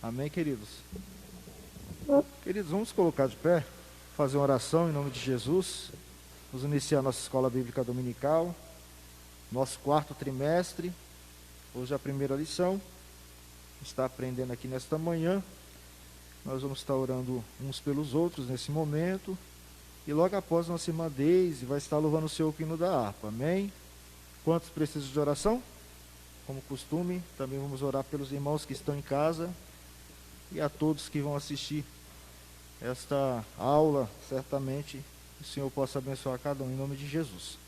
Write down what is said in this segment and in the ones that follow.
Amém, queridos? Queridos, vamos colocar de pé, fazer uma oração em nome de Jesus. Vamos iniciar nossa escola bíblica dominical, nosso quarto trimestre. Hoje é a primeira lição. Está aprendendo aqui nesta manhã. Nós vamos estar orando uns pelos outros nesse momento. E logo após, nossa irmã Deise vai estar louvando o Senhor com o hino da harpa. Amém? Quantos precisam de oração? Como costume, também vamos orar pelos irmãos que estão em casa e a todos que vão assistir esta aula. Certamente o Senhor possa abençoar cada um em nome de Jesus.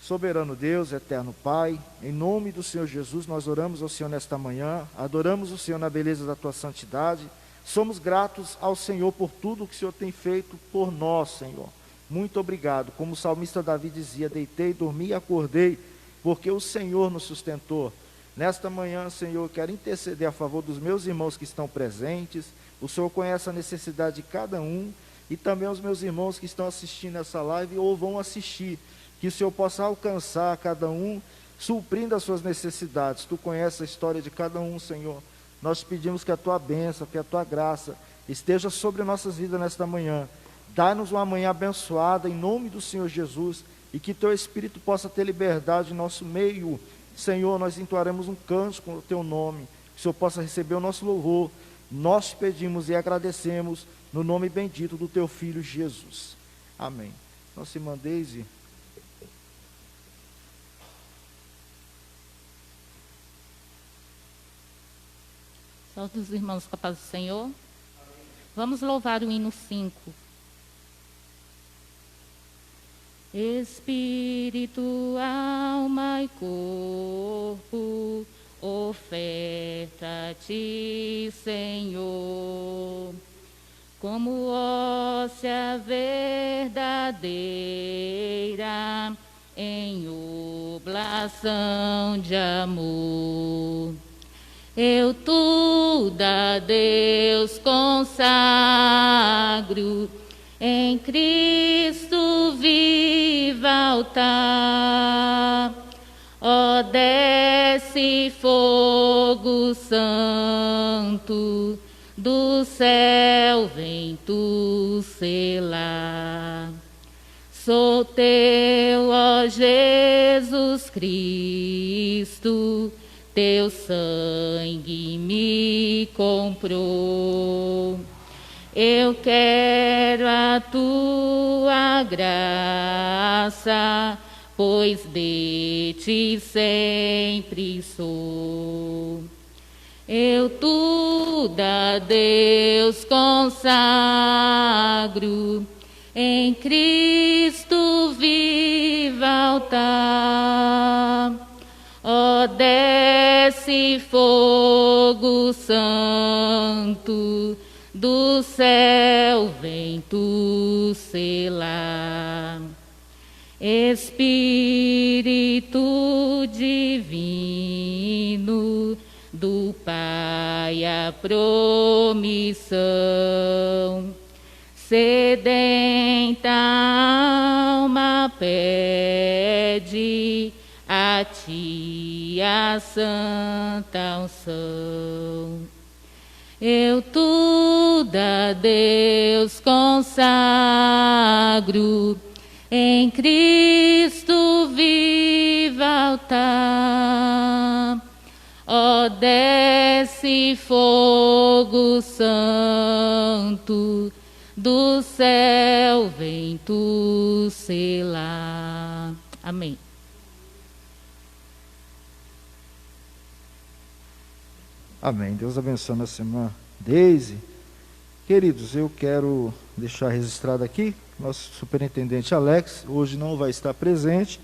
Soberano Deus, eterno Pai, em nome do Senhor Jesus, nós oramos ao Senhor nesta manhã, adoramos o Senhor na beleza da Tua santidade, somos gratos ao Senhor por tudo que o Senhor tem feito por nós, Senhor. Muito obrigado. Como o salmista Davi dizia, deitei, dormi e acordei, porque o Senhor nos sustentou. Nesta manhã, Senhor, quero interceder a favor dos meus irmãos que estão presentes. O Senhor conhece a necessidade de cada um, e também os meus irmãos que estão assistindo essa live ou vão assistir. Que o Senhor possa alcançar cada um, suprindo as suas necessidades. Tu conheces a história de cada um, Senhor. Nós te pedimos que a Tua bênção, que a Tua graça esteja sobre nossas vidas nesta manhã. Dá-nos uma manhã abençoada em nome do Senhor Jesus, e que Teu Espírito possa ter liberdade em nosso meio. Senhor, nós entoaremos um cântico com o Teu nome, que o Senhor possa receber o nosso louvor. Nós te pedimos e agradecemos no nome bendito do Teu Filho Jesus. Amém. Nossa irmã Deise. Saúde dos irmãos com a paz do Senhor. Amém. Vamos louvar o hino 5. Espírito, alma e corpo, oferta-te, Senhor, como hóstia verdadeira, em oblação de amor. Eu tudo a Deus consagro, em Cristo viva altar. Ó, desce fogo santo, do céu vem tu selar. Sou teu, ó Jesus Cristo, Teu sangue me comprou. Eu quero a Tua graça, pois de Ti sempre sou. Eu tudo a Deus consagro, em Cristo viva altar. Ó, desce fogo santo, do céu vem tu selar. Espírito divino, do Pai a promissão, sedenta alma pede a Ti a santa unção. Eu tudo a Deus consagro, em Cristo viva altar. Ó, desce fogo santo, do céu vem tu selar. Amém. Amém. Deus abençoe nossa irmã Deise. Queridos, eu quero deixar registrado aqui, nosso superintendente Alex hoje não vai estar presente,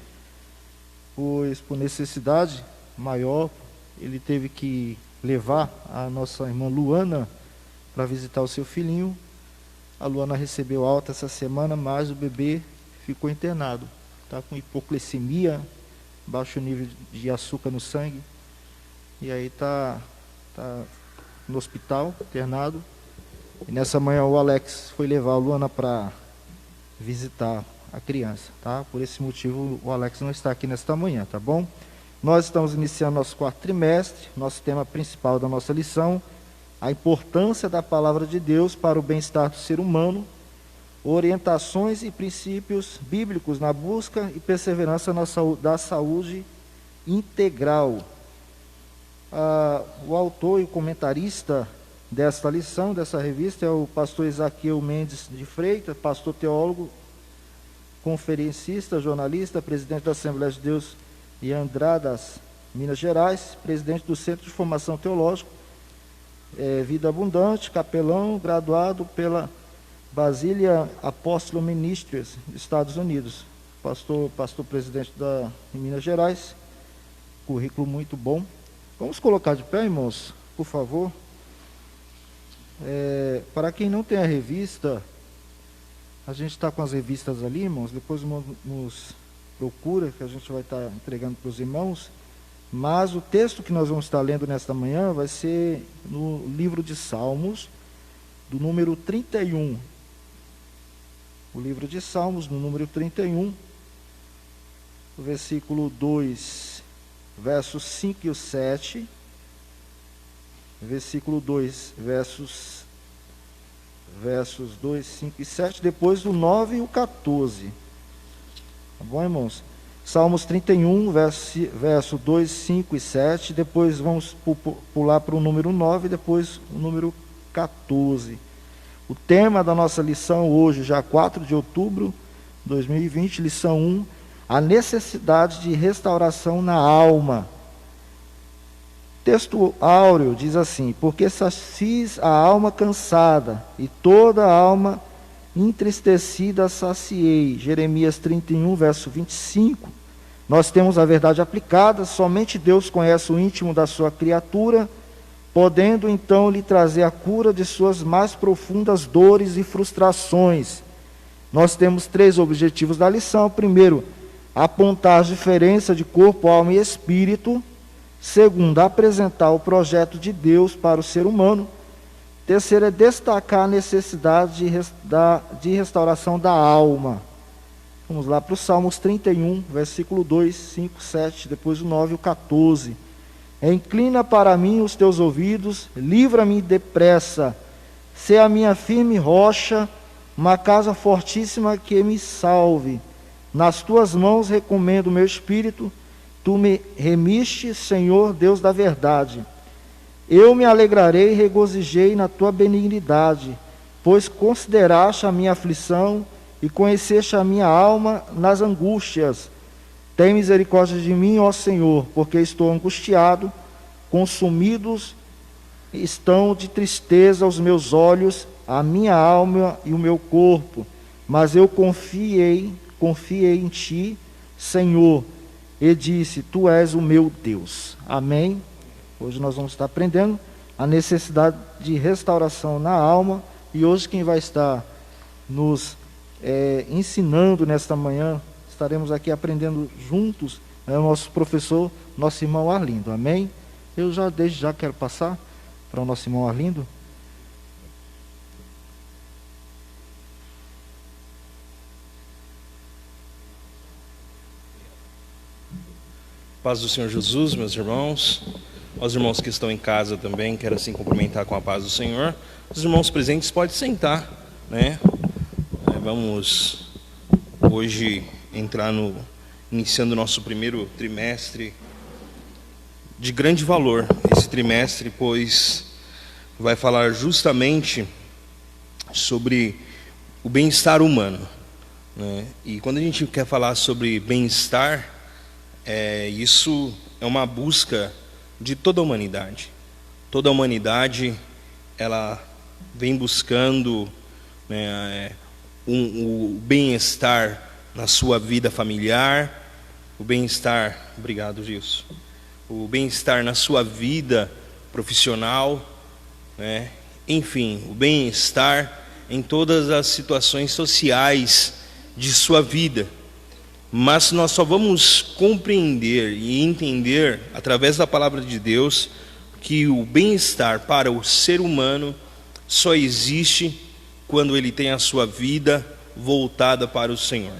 pois por necessidade maior, ele teve que levar a nossa irmã Luana para visitar o seu filhinho. A Luana recebeu alta essa semana, mas o bebê ficou internado. Está com hipoglicemia, baixo nível de açúcar no sangue, e aí está no hospital, internado. E nessa manhã o Alex foi levar a Luana para visitar a criança, tá? Por esse motivo o Alex não está aqui nesta manhã, tá bom? Nós estamos iniciando nosso quarto trimestre. Nosso tema principal da nossa lição a importância da palavra de Deus para o bem-estar do ser humano, orientações e princípios bíblicos na busca e perseverança da saúde integral. O autor e o comentarista desta lição, dessa revista, é o pastor Isaqueu Mendes de Freitas, pastor teólogo, conferencista, jornalista, presidente da Assembleia de Deus em Andradas, Minas Gerais, presidente do Centro de Formação Teológica, Vida Abundante, capelão, graduado pela Basília Apóstolo Ministries, Estados Unidos, pastor presidente em Minas Gerais, currículo muito bom. Vamos colocar de pé, irmãos, por favor. Para quem não tem a revista, a gente está com as revistas ali, irmãos, depois nos procura, que a gente vai estar entregando para os irmãos, mas o texto que nós vamos estar lendo nesta manhã vai ser no livro de Salmos, do número 31. O livro de Salmos, no número 31, o versículo 2, versos 5 e 7, versículo 2, versos 2, 5 e 7, depois do 9 e o 14. Tá bom, irmãos? Salmos 31, verso 2, 5 e 7, depois vamos pular para o número 9, depois o número 14. O tema da nossa lição hoje, já 4 de outubro de 2020, lição 1, a necessidade de restauração na alma. Texto áureo diz assim: porque sacies a alma cansada, e toda a alma entristecida saciei. Jeremias 31, verso 25. Nós temos a verdade aplicada, somente Deus conhece o íntimo da sua criatura, podendo então lhe trazer a cura de suas mais profundas dores e frustrações. Nós temos 3 objetivos da lição. Primeiro, apontar a diferença de corpo, alma e espírito. Segundo, apresentar o projeto de Deus para o ser humano. Terceiro, é destacar a necessidade de restauração da alma. Vamos lá para o Salmos 31, versículo 2, 5, 7, depois o 9 e o 14. Inclina para mim os teus ouvidos, livra-me depressa. Sê a minha firme rocha, uma casa fortíssima que me salve. Nas tuas mãos recomendo o meu espírito. Tu me remiste, Senhor, Deus da verdade. Eu me alegrarei e regozijei na tua benignidade, pois consideraste a minha aflição e conheceste a minha alma nas angústias. Tem misericórdia de mim, ó Senhor, porque estou angustiado, consumidos estão de tristeza os meus olhos, a minha alma e o meu corpo. Mas eu confiei em ti, Senhor, e disse: tu és o meu Deus. Amém? Hoje nós vamos estar aprendendo a necessidade de restauração na alma, e hoje quem vai estar nos ensinando nesta manhã, estaremos aqui aprendendo juntos, é o nosso professor, nosso irmão Arlindo. Amém? Eu desde já quero passar para o nosso irmão Arlindo. Paz do Senhor Jesus, meus irmãos. Aos irmãos que estão em casa também, quero assim cumprimentar com a paz do Senhor. Os irmãos presentes podem sentar, né? Vamos hoje entrar iniciando o nosso primeiro trimestre de grande valor. Esse trimestre, pois, vai falar justamente sobre o bem-estar humano, né? E quando a gente quer falar sobre bem-estar, isso é uma busca de toda a humanidade. Toda a humanidade, ela vem buscando, né, o bem-estar na sua vida familiar, o bem-estar, obrigado Gilson, o bem-estar na sua vida profissional, né? Enfim, o bem-estar em todas as situações sociais de sua vida. Mas nós só vamos compreender e entender, através da palavra de Deus, que o bem-estar para o ser humano só existe quando ele tem a sua vida voltada para o Senhor.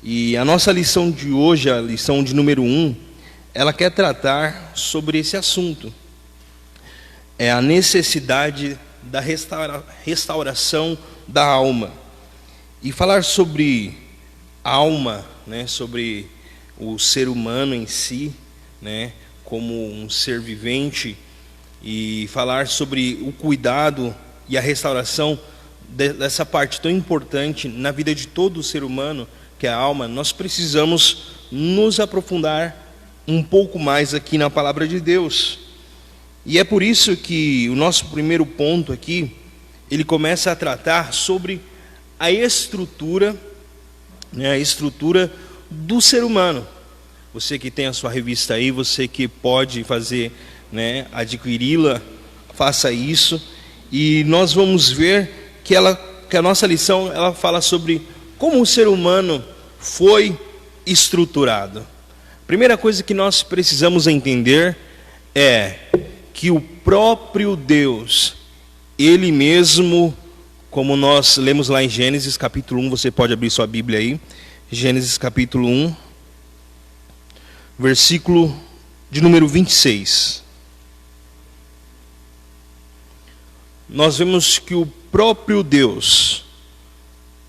E a nossa lição de hoje, a lição de número 1, ela quer tratar sobre esse assunto. é a necessidade da restauração da alma. E falar sobre alma, né, sobre o ser humano em si, né, como um ser vivente, e falar sobre o cuidado e a restauração dessa parte tão importante na vida de todo ser humano, que é a alma, nós precisamos nos aprofundar um pouco mais aqui na palavra de Deus. E é por isso que o nosso primeiro ponto aqui, ele começa a tratar sobre a estrutura, né, a estrutura do ser humano. Você que tem a sua revista aí, você que pode fazer, né, adquiri-la, faça isso. E nós vamos ver que a nossa lição, ela fala sobre como o ser humano foi estruturado. A primeira coisa que nós precisamos entender é que o próprio Deus, Ele mesmo, como nós lemos lá em Gênesis capítulo 1, você pode abrir sua Bíblia aí, Gênesis capítulo 1, versículo de número 26. Nós vemos que o próprio Deus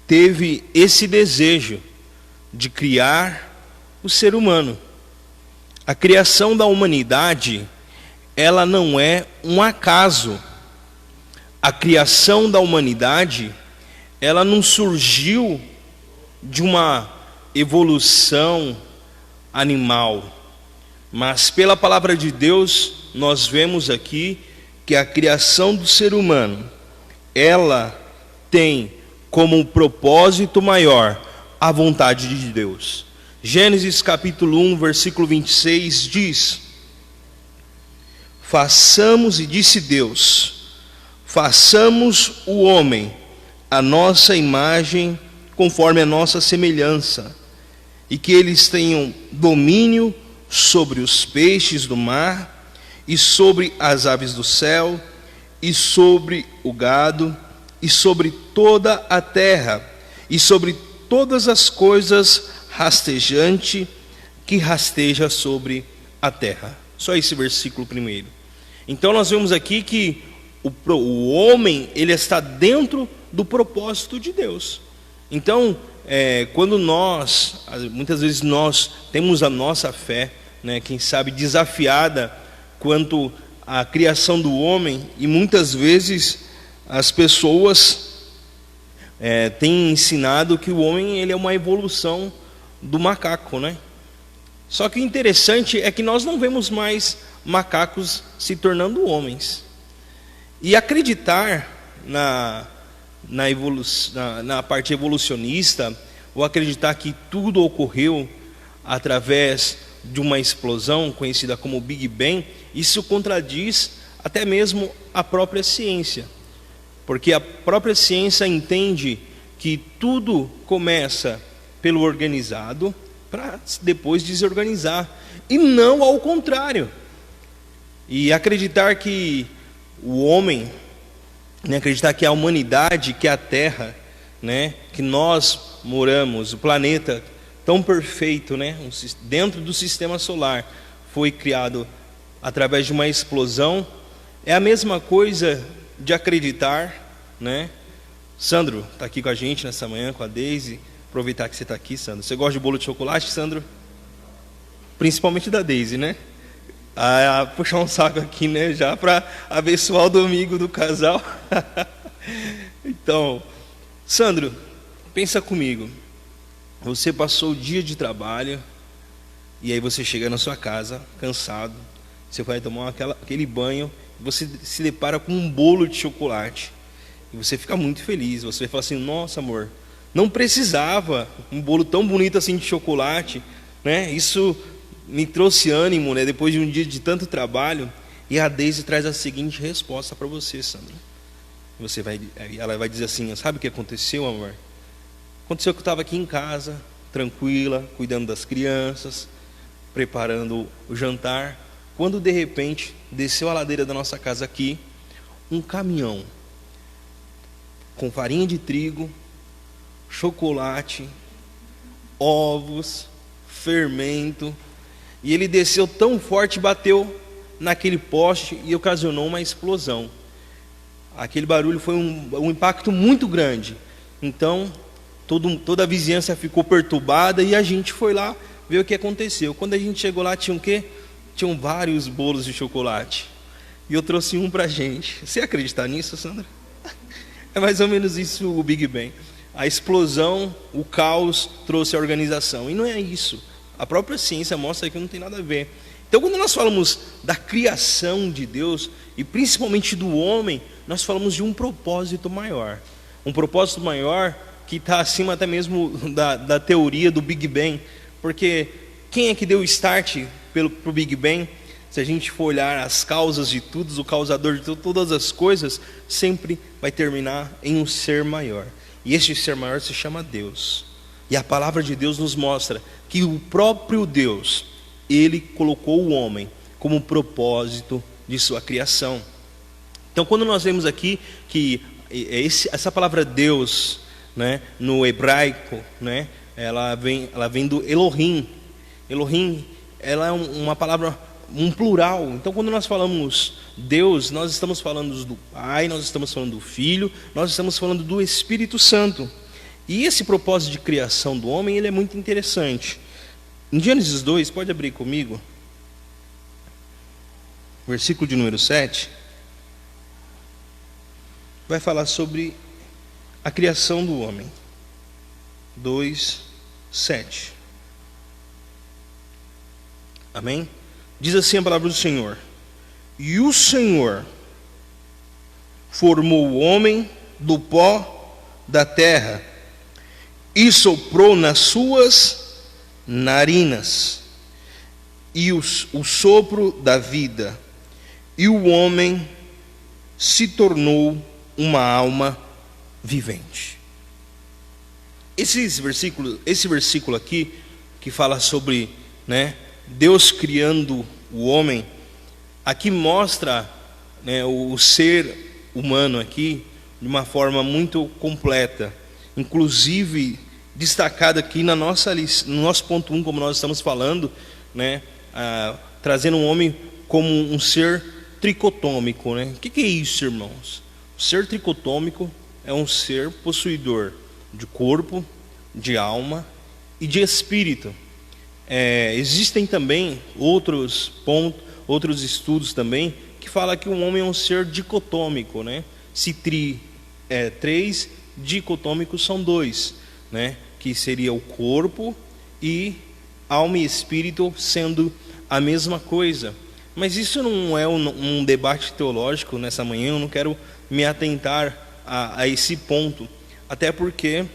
teve esse desejo de criar o ser humano. A criação da humanidade, ela não é um acaso. A criação da humanidade, ela não surgiu de uma evolução animal, mas pela palavra de Deus, nós vemos aqui que a criação do ser humano, ela tem como propósito maior a vontade de Deus. Gênesis capítulo 1, versículo 26 diz: façamos, e disse Deus, façamos o homem a nossa imagem, conforme a nossa semelhança, e que eles tenham domínio sobre os peixes do mar, e sobre as aves do céu, e sobre o gado, e sobre toda a terra, e sobre todas as coisas rastejantes que rasteja sobre a terra. Só esse versículo primeiro. Então nós vemos aqui que o homem, ele está dentro do propósito de Deus. Então, quando muitas vezes nós temos a nossa fé, né, quem sabe desafiada quanto à criação do homem, e muitas vezes as pessoas têm ensinado que o homem, ele é uma evolução do macaco, né? Só que o interessante é que nós não vemos mais macacos se tornando homens. E acreditar na parte evolucionista, ou acreditar que tudo ocorreu através de uma explosão conhecida como Big Bang, isso contradiz até mesmo a própria ciência, porque a própria ciência entende que tudo começa pelo organizado para depois desorganizar, e não ao contrário. E acreditar que o homem, né, acreditar que a humanidade, que a Terra, né, que nós moramos, o planeta tão perfeito, né, dentro do sistema solar, foi criado através de uma explosão, é a mesma coisa de acreditar, né? Sandro está aqui com a gente nessa manhã, com a Deise. Aproveitar que você está aqui, Sandro. Você gosta de bolo de chocolate, Sandro? Principalmente da Deise, né? Puxar um saco aqui, né? Já para abençoar o domingo do casal. Então, Sandro, pensa comigo. Você passou o dia de trabalho e aí você chega na sua casa, cansado. Você vai tomar aquele banho, você se depara com um bolo de chocolate. E você fica muito feliz. Você fala assim: nossa, amor, não precisava um bolo tão bonito assim de chocolate, né? Isso me trouxe ânimo, né? Depois de um dia de tanto trabalho. E a Deise traz a seguinte resposta para você, Sandra. Ela vai dizer assim: sabe o que aconteceu, amor? Aconteceu que eu estava aqui em casa, tranquila, cuidando das crianças, preparando o jantar, quando de repente desceu a ladeira da nossa casa aqui um caminhão com farinha de trigo, chocolate, ovos, fermento, e ele desceu tão forte, bateu naquele poste e ocasionou uma explosão. Aquele barulho foi um impacto muito grande. Então, toda a vizinhança ficou perturbada e a gente foi lá ver o que aconteceu. Quando a gente chegou lá, tinha o quê? Tinham vários bolos de chocolate. E eu trouxe um pra gente. Você acredita nisso, Sandra? É mais ou menos isso o Big Bang. A explosão, o caos trouxe a organização. E não é isso. A própria ciência mostra que não tem nada a ver. Então, quando nós falamos da criação de Deus, e principalmente do homem, nós falamos de um propósito maior. Um propósito maior que está acima até mesmo da teoria do Big Bang. Porque quem é que deu o start para o Big Bang? Se a gente for olhar as causas de tudo, o causador de todas as coisas, sempre vai terminar em um ser maior. E este ser maior se chama Deus. E a palavra de Deus nos mostra que o próprio Deus, Ele colocou o homem como propósito de sua criação. Então, quando nós vemos aqui que essa palavra Deus, né, no hebraico, né, ela vem do Elohim. Elohim, ela é uma palavra, um plural. Então, quando nós falamos Deus, nós estamos falando do Pai, nós estamos falando do Filho, nós estamos falando do Espírito Santo. E esse propósito de criação do homem, ele é muito interessante. Em Gênesis 2, pode abrir comigo, versículo de número 7, vai falar sobre a criação do homem. 2, 7. Amém? Diz assim a palavra do Senhor: e o Senhor formou o homem do pó da terra e soprou nas suas narinas e o sopro da vida, e o homem se tornou uma alma vivente. Esse versículo aqui, que fala sobre, né, Deus criando o homem, aqui mostra, né, o ser humano aqui de uma forma muito completa, inclusive destacado aqui no nosso ponto 1, como nós estamos falando, né, trazendo o homem como um ser tricotômico, né? O que é isso, irmãos? O ser tricotômico é um ser possuidor de corpo, de alma e de espírito. Existem também outros estudos também que falam que o homem é um ser dicotômico, né? Se três, dicotômicos são dois, né? Que seria o corpo e alma e espírito sendo a mesma coisa. Mas isso não é um debate teológico nessa manhã. Eu não quero me atentar a esse ponto, até porque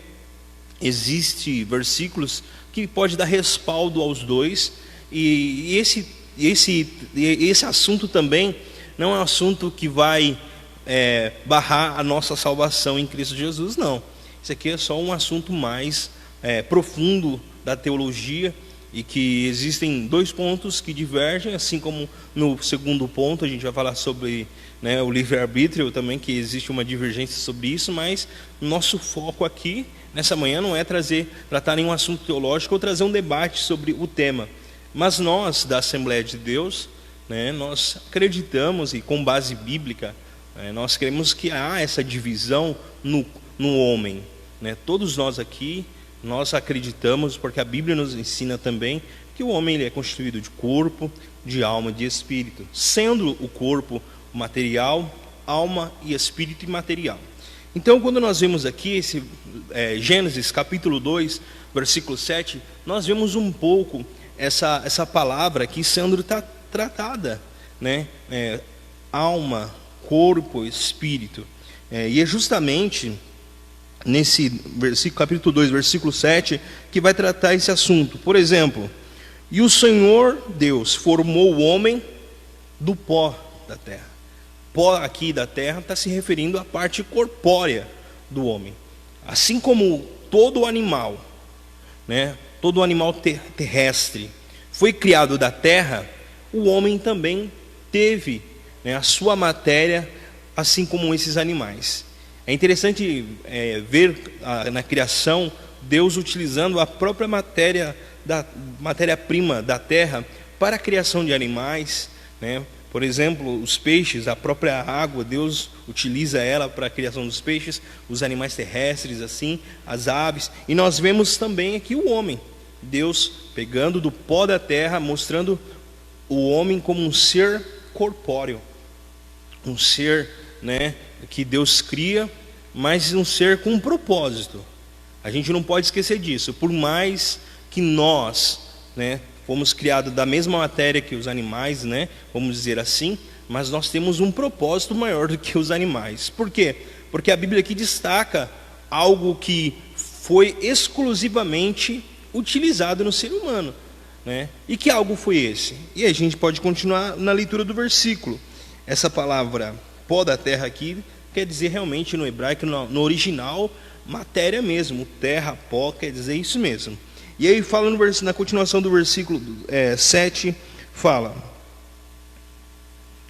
existem versículos que pode dar respaldo aos dois, e esse assunto também não é um assunto que vai barrar a nossa salvação em Cristo Jesus, não. Isso aqui é só um assunto mais profundo da teologia, e que existem dois pontos que divergem, assim como no segundo ponto a gente vai falar sobre, né, o livre-arbítrio também, que existe uma divergência sobre isso, mas nosso foco aqui nessa manhã não é tratar nenhum assunto teológico ou trazer um debate sobre o tema. Mas nós, da Assembleia de Deus, né, nós acreditamos, e com base bíblica, nós cremos que há essa divisão no homem, né? Todos nós aqui, nós acreditamos, porque a Bíblia nos ensina também que o homem ele é constituído de corpo, de alma e de espírito, sendo o corpo material, alma e espírito imaterial. Então, quando nós vemos aqui Gênesis capítulo 2, versículo 7, nós vemos um pouco essa palavra aqui sendo tratada, né? Alma, corpo, espírito. E é justamente nesse versículo, capítulo 2, versículo 7, que vai tratar esse assunto. Por exemplo, e o Senhor Deus formou o homem do pó da terra. Pó aqui da terra está se referindo à parte corpórea do homem. Assim como todo animal, né, todo animal terrestre foi criado da terra, o homem também teve, né, a sua matéria, assim como esses animais. É interessante ver na criação Deus utilizando a própria matéria-prima da terra para a criação de animais, né? Por exemplo, os peixes, a própria água, Deus utiliza ela para a criação dos peixes, os animais terrestres, assim, as aves. E nós vemos também aqui o homem. Deus pegando do pó da terra, mostrando o homem como um ser corpóreo. Um ser, né, que Deus cria, mas um ser com um propósito. A gente não pode esquecer disso. Por mais que nós, né, fomos criados da mesma matéria que os animais, né, vamos dizer assim, mas nós temos um propósito maior do que os animais. Por quê? Porque a Bíblia aqui destaca algo que foi exclusivamente utilizado no ser humano, né? E que algo foi esse? E a gente pode continuar na leitura do versículo. Essa palavra pó da terra aqui quer dizer realmente no hebraico, no original, matéria mesmo. Terra, pó, quer dizer isso mesmo. E aí fala na continuação do versículo 7, fala,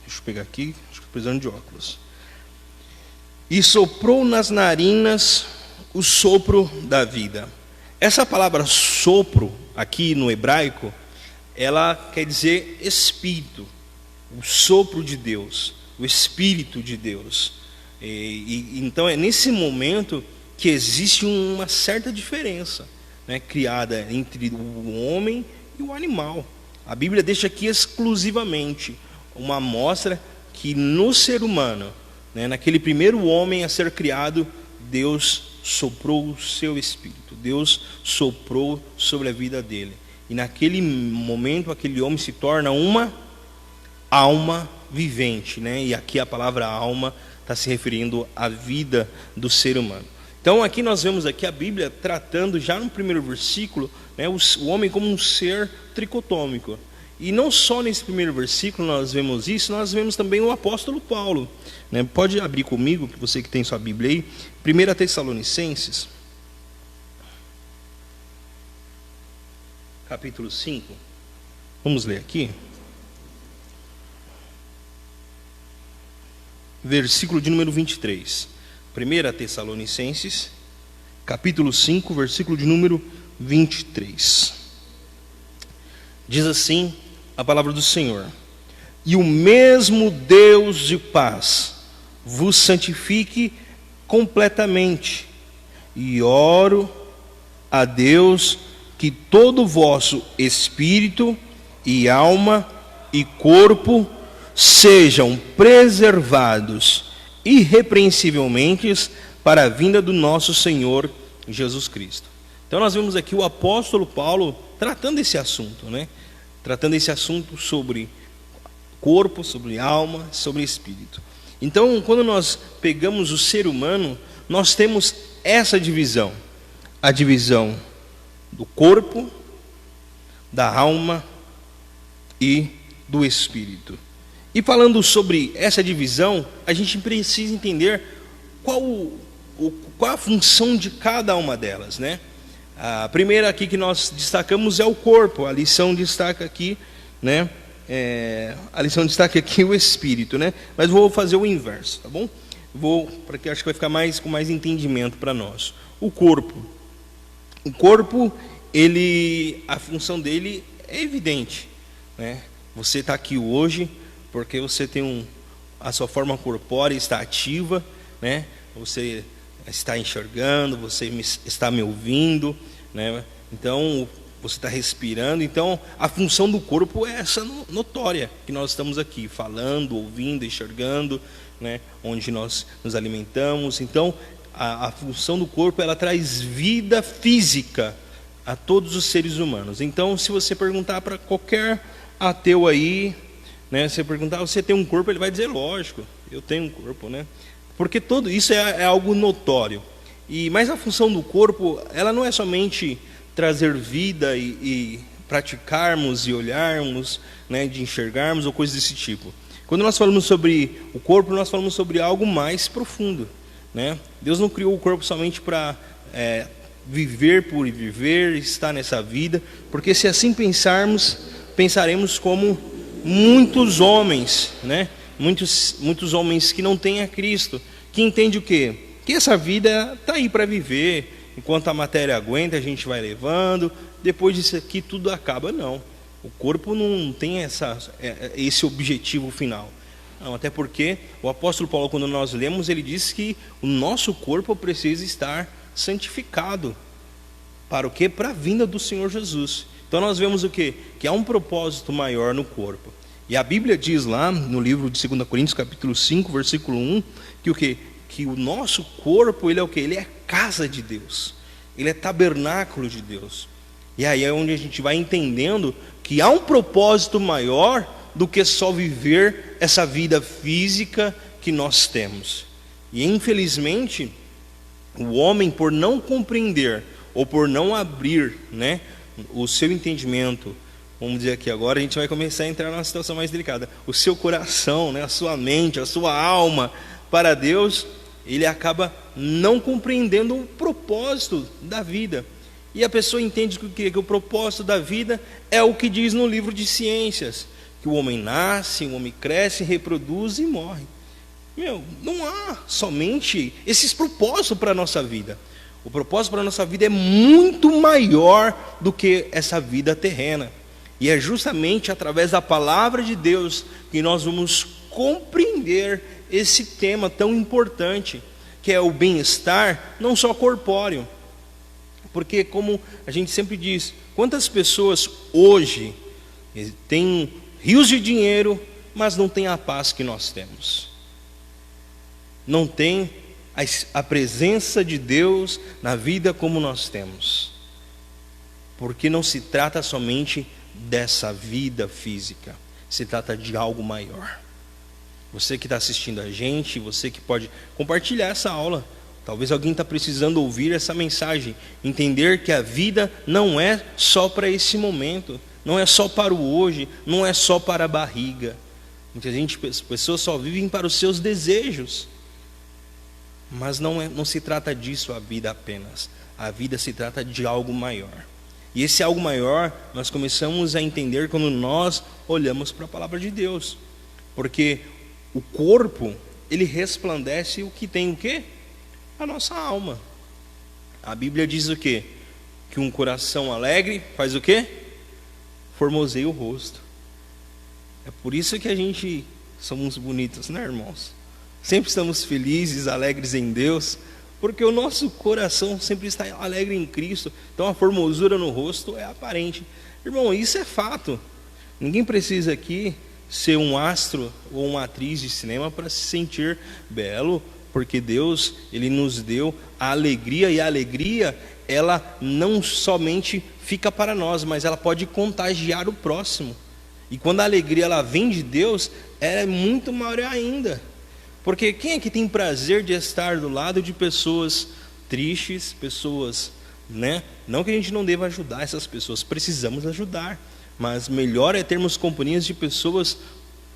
deixa eu pegar aqui, acho que estou precisando de óculos. E soprou nas narinas o sopro da vida. Essa palavra sopro, aqui no hebraico, ela quer dizer espírito, o sopro de Deus, o espírito de Deus. Então é nesse momento que existe uma certa diferença, né, criada entre o homem e o animal. A Bíblia deixa aqui exclusivamente uma amostra que no ser humano, né, naquele primeiro homem a ser criado, Deus soprou o seu espírito, Deus soprou sobre a vida dele. E naquele momento aquele homem se torna uma alma vivente, né? E aqui a palavra alma está se referindo à vida do ser humano. Então aqui nós vemos aqui a Bíblia tratando já no primeiro versículo, né, o homem como um ser tricotômico. E não só nesse primeiro versículo nós vemos isso, nós vemos também o apóstolo Paulo, né? Pode abrir comigo, você que tem sua Bíblia aí, 1 Tessalonicenses, capítulo 5, vamos ler aqui, versículo de número 23, 1 Tessalonicenses, capítulo 5, versículo de número 23, diz assim a palavra do Senhor: e o mesmo Deus de paz vos santifique completamente, e oro a Deus que todo o vosso espírito e alma e corpo sejam preservados irrepreensivelmente para a vinda do nosso Senhor Jesus Cristo. Então nós vemos aqui o apóstolo Paulo tratando esse assunto, né? Tratando esse assunto sobre corpo, sobre alma, sobre espírito. Então, quando nós pegamos o ser humano, nós temos essa divisão: a divisão do corpo, da alma e do espírito. E falando sobre essa divisão, a gente precisa entender qual a função de cada uma delas, né? A primeira aqui que nós destacamos é o corpo. A lição destaca aqui, né? A lição destaca aqui o espírito, né? Mas vou fazer o inverso, tá bom? Porque acho que vai ficar com mais entendimento para nós. O corpo, a função dele é evidente, né? Você está aqui hoje porque você tem a sua forma corpórea está ativa, né? Você está enxergando, você está me ouvindo, né? Então você está respirando. Então a função do corpo é essa notória, que nós estamos aqui falando, ouvindo, enxergando, né? Onde nós nos alimentamos. Então a função do corpo, ela traz vida física a todos os seres humanos. Então se você perguntar para qualquer ateu aí, né, você perguntar: você tem um corpo? Ele vai dizer: lógico, eu tenho um corpo, né? Porque tudo isso é algo notório. Mas a função do corpo, ela não é somente trazer vida e praticarmos e olharmos, né, de enxergarmos ou coisas desse tipo. Quando nós falamos sobre o corpo, nós falamos sobre algo mais profundo, né? Deus não criou o corpo somente para viver por viver, estar nessa vida, porque se assim pensaremos como muitos homens, né? Muitos homens que não têm a Cristo, que entendem o quê? Que essa vida está aí para viver, enquanto a matéria aguenta, a gente vai levando, depois disso aqui tudo acaba. Não. O corpo não tem esse objetivo final. Não, até porque o apóstolo Paulo, quando nós lemos, ele diz que o nosso corpo precisa estar santificado. Para o quê? Para a vinda do Senhor Jesus. Então nós vemos o quê? Que há um propósito maior no corpo. E a Bíblia diz lá no livro de 2 Coríntios, capítulo 5, versículo 1, que o quê? Que o nosso corpo, ele é o quê? Ele é casa de Deus. Ele é tabernáculo de Deus. E aí é onde a gente vai entendendo que há um propósito maior do que só viver essa vida física que nós temos. E infelizmente, o homem, por não compreender ou por não abrir, né, o seu entendimento, vamos dizer aqui agora, a gente vai começar a entrar numa situação mais delicada, o seu coração, né, a sua mente, a sua alma para Deus, ele acaba não compreendendo o propósito da vida. E a pessoa entende que o propósito da vida é o que diz no livro de ciências, que o homem nasce, o homem cresce, reproduz e morre. Não há somente esses propósitos para a nossa vida. O propósito para a nossa vida é muito maior do que essa vida terrena. E é justamente através da palavra de Deus que nós vamos compreender esse tema tão importante, que é o bem-estar, não só corpóreo. Porque, como a gente sempre diz, quantas pessoas hoje têm rios de dinheiro, mas não têm a paz que nós temos? Não tem a presença de Deus na vida como nós temos. Porque não se trata somente dessa vida física, se trata de algo maior. Você que está assistindo a gente, você que pode compartilhar essa aula. Talvez alguém está precisando ouvir essa mensagem, entender que a vida não é só para esse momento, não é só para o hoje, não é só para a barriga. Muitas pessoas só vivem para os seus desejos, mas não se trata disso a vida apenas. A vida se trata de algo maior. E esse algo maior nós começamos a entender quando nós olhamos para a palavra de Deus, porque o corpo, ele resplandece o que tem o quê? A nossa alma. A Bíblia diz o quê? Que um coração alegre faz o quê? Formoseia o rosto. É por isso que a gente somos bonitos, né, irmãos? Sempre estamos felizes, alegres em Deus, porque o nosso coração sempre está alegre em Cristo. Então a formosura no rosto é aparente. Irmão, isso é fato. Ninguém precisa aqui ser um astro ou uma atriz de cinema para se sentir belo, porque Deus, Ele nos deu a alegria, e a alegria, ela não somente fica para nós, mas ela pode contagiar o próximo. E quando a alegria ela vem de Deus, ela é muito maior ainda. Porque quem é que tem prazer de estar do lado de pessoas tristes, pessoas, né? Não que a gente não deva ajudar essas pessoas, precisamos ajudar, mas melhor é termos companhias de pessoas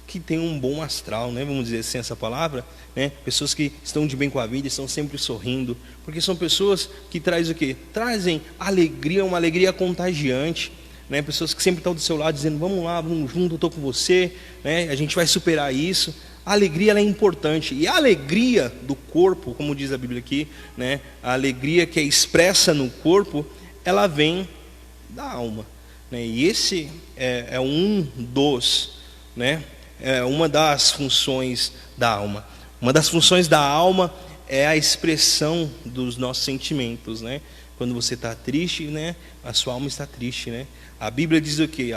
que têm um bom astral, né? Vamos dizer assim essa palavra, né? Pessoas que estão de bem com a vida, estão sempre sorrindo, porque são pessoas que trazem o quê? Trazem alegria, uma alegria contagiante, né? Pessoas que sempre estão do seu lado dizendo, vamos lá, vamos junto, eu estou com você, né? A gente vai superar isso. A alegria ela é importante, e a alegria do corpo, como diz a Bíblia aqui, né? A alegria que é expressa no corpo, ela vem da alma, né? E esse é um dos, né? É uma das funções da alma. Uma das funções da alma é a expressão dos nossos sentimentos, né? Quando você está triste, né? A sua alma está triste, né? A Bíblia diz o quê?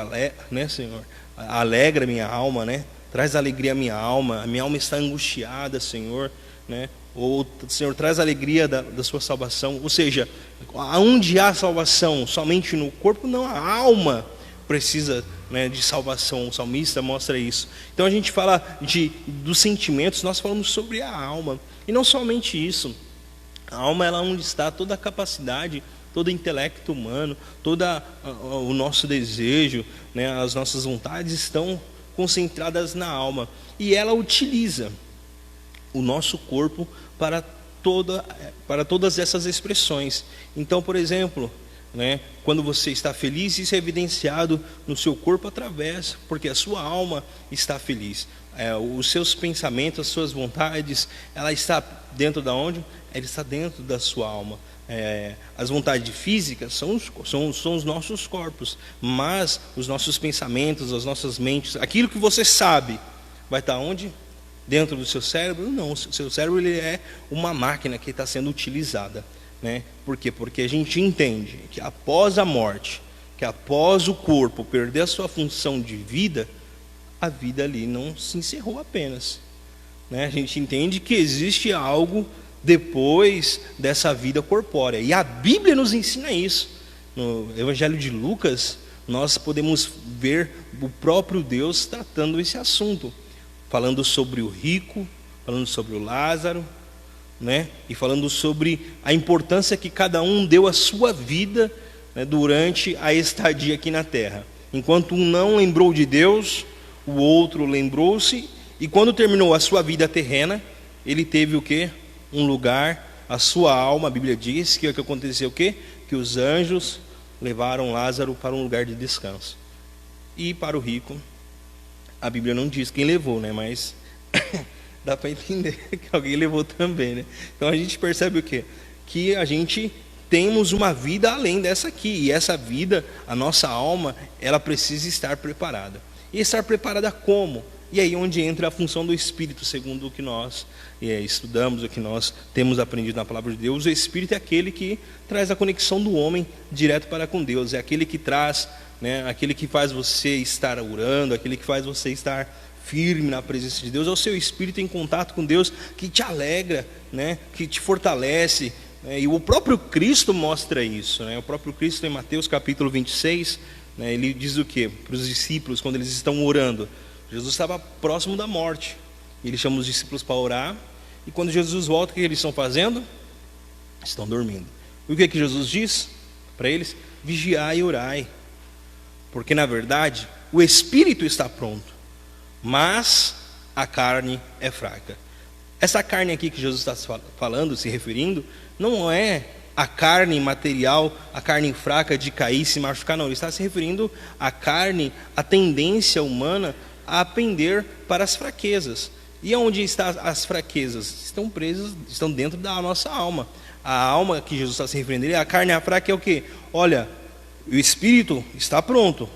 Né, Senhor? Alegra minha alma, né? Traz alegria à minha alma está angustiada, Senhor, né? Ou, Senhor, traz alegria da sua salvação. Ou seja, aonde há salvação? Somente no corpo? Não, a alma precisa, né, de salvação. O salmista mostra isso. Então a gente fala dos sentimentos, nós falamos sobre a alma. E não somente isso. A alma é onde está toda a capacidade, todo o intelecto humano, todo o nosso desejo, né, as nossas vontades estão concentradas na alma, e ela utiliza o nosso corpo para todas essas expressões. Então, por exemplo, né? Quando você está feliz, isso é evidenciado no seu corpo através, porque a sua alma está feliz. Os seus pensamentos, as suas vontades, ela está dentro da onde? Ela está dentro da sua alma. As vontades físicas são os nossos corpos, mas os nossos pensamentos, as nossas mentes, aquilo que você sabe, vai estar onde? Dentro do seu cérebro? Não, o seu cérebro ele é uma máquina que está sendo utilizada, né? Por quê? Porque a gente entende que após a morte, que após o corpo perder a sua função de vida, a vida ali não se encerrou apenas, né? A gente entende que existe algo depois dessa vida corpórea, e a Bíblia nos ensina isso. No Evangelho de Lucas, nós podemos ver o próprio Deus tratando esse assunto, falando sobre o rico, falando sobre o Lázaro, né? E falando sobre a importância que cada um deu à sua vida, né, durante a estadia aqui na terra. Enquanto um não lembrou de Deus, o outro lembrou-se, e quando terminou a sua vida terrena, ele teve o quê? Um lugar, a sua alma, a Bíblia diz que o que aconteceu o quê? Que os anjos levaram Lázaro para um lugar de descanso. E para o rico, a Bíblia não diz quem levou, né? Mas dá para entender que alguém levou também, né? Então a gente percebe o quê? Que a gente temos uma vida além dessa aqui, e essa vida, a nossa alma, ela precisa estar preparada. E estar preparada como? E aí onde entra a função do Espírito, segundo o que nós estudamos, o que nós temos aprendido na palavra de Deus. O Espírito é aquele que traz a conexão do homem direto para com Deus, é aquele que traz, né, aquele que faz você estar orando, aquele que faz você estar firme na presença de Deus. É o seu Espírito em contato com Deus que te alegra, né, que te fortalece, né, e o próprio Cristo mostra isso, né? O próprio Cristo em Mateus capítulo 26, né, ele diz o quê? Para os discípulos, quando eles estão orando, Jesus estava próximo da morte, ele chama os discípulos para orar, e quando Jesus volta, o que eles estão fazendo? Estão dormindo. E o que Jesus diz para eles? Vigiai e orai, porque na verdade o Espírito está pronto, mas a carne é fraca. Essa carne aqui que Jesus está falando, se referindo, não é a carne material, a carne fraca de cair e se machucar, não. Ele está se referindo à carne, à tendência humana a pender para as fraquezas. E onde estão as fraquezas? Estão presas, estão dentro da nossa alma. A alma que Jesus está se referindo, a carne fraca é o quê? Olha, o Espírito está pronto,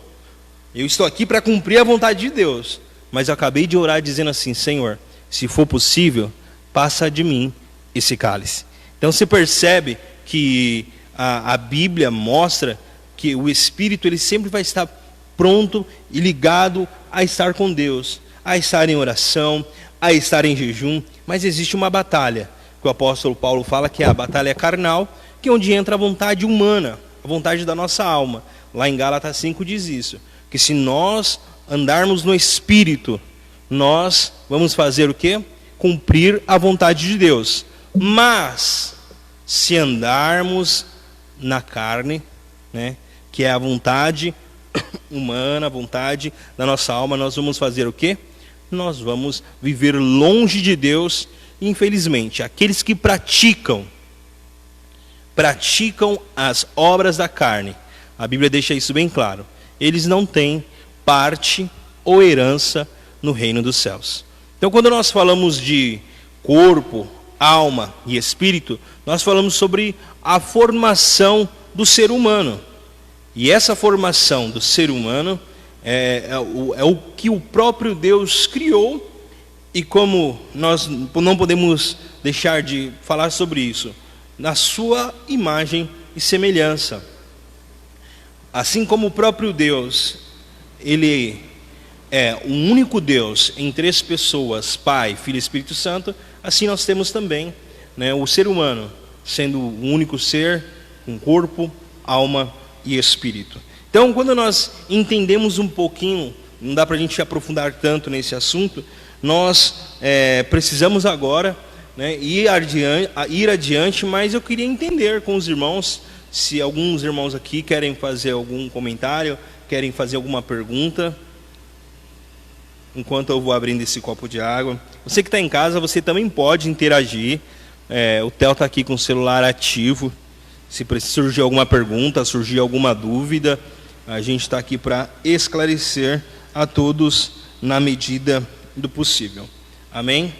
eu estou aqui para cumprir a vontade de Deus, mas eu acabei de orar dizendo assim: Senhor, se for possível, passa de mim esse cálice. Então você percebe que a Bíblia mostra que o Espírito ele sempre vai estar pronto e ligado a estar com Deus, a estar em oração, a estar em jejum. Mas existe uma batalha, que o apóstolo Paulo fala que é a batalha carnal, que é onde entra a vontade humana, a vontade da nossa alma. Lá em Gálatas 5 diz isso, que se nós andarmos no Espírito, nós vamos fazer o quê? Cumprir a vontade de Deus. Mas se andarmos na carne, né, que é a vontade humana, a vontade da nossa alma, nós vamos fazer o quê? Nós vamos viver longe de Deus. E, infelizmente, aqueles que praticam as obras da carne, a Bíblia deixa isso bem claro, eles não têm parte ou herança no reino dos céus. Então, quando nós falamos de corpo, alma e espírito, nós falamos sobre a formação do ser humano. E essa formação do ser humano é o que o próprio Deus criou, e como nós não podemos deixar de falar sobre isso, na sua imagem e semelhança. Assim como o próprio Deus, ele é um único Deus em três pessoas, Pai, Filho e Espírito Santo, assim nós temos também, né, o ser humano, sendo um único ser, com corpo, alma e espírito. Então, quando nós entendemos um pouquinho, não dá para a gente aprofundar tanto nesse assunto, nós precisamos agora, né, ir adiante, mas eu queria entender com os irmãos, se alguns irmãos aqui querem fazer algum comentário, querem fazer alguma pergunta, enquanto eu vou abrindo esse copo de água. Você que está em casa, você também pode interagir. O Theo está aqui com o celular ativo, Se surgir alguma pergunta, surgir alguma dúvida, a gente está aqui para esclarecer a todos na medida do possível. Amém?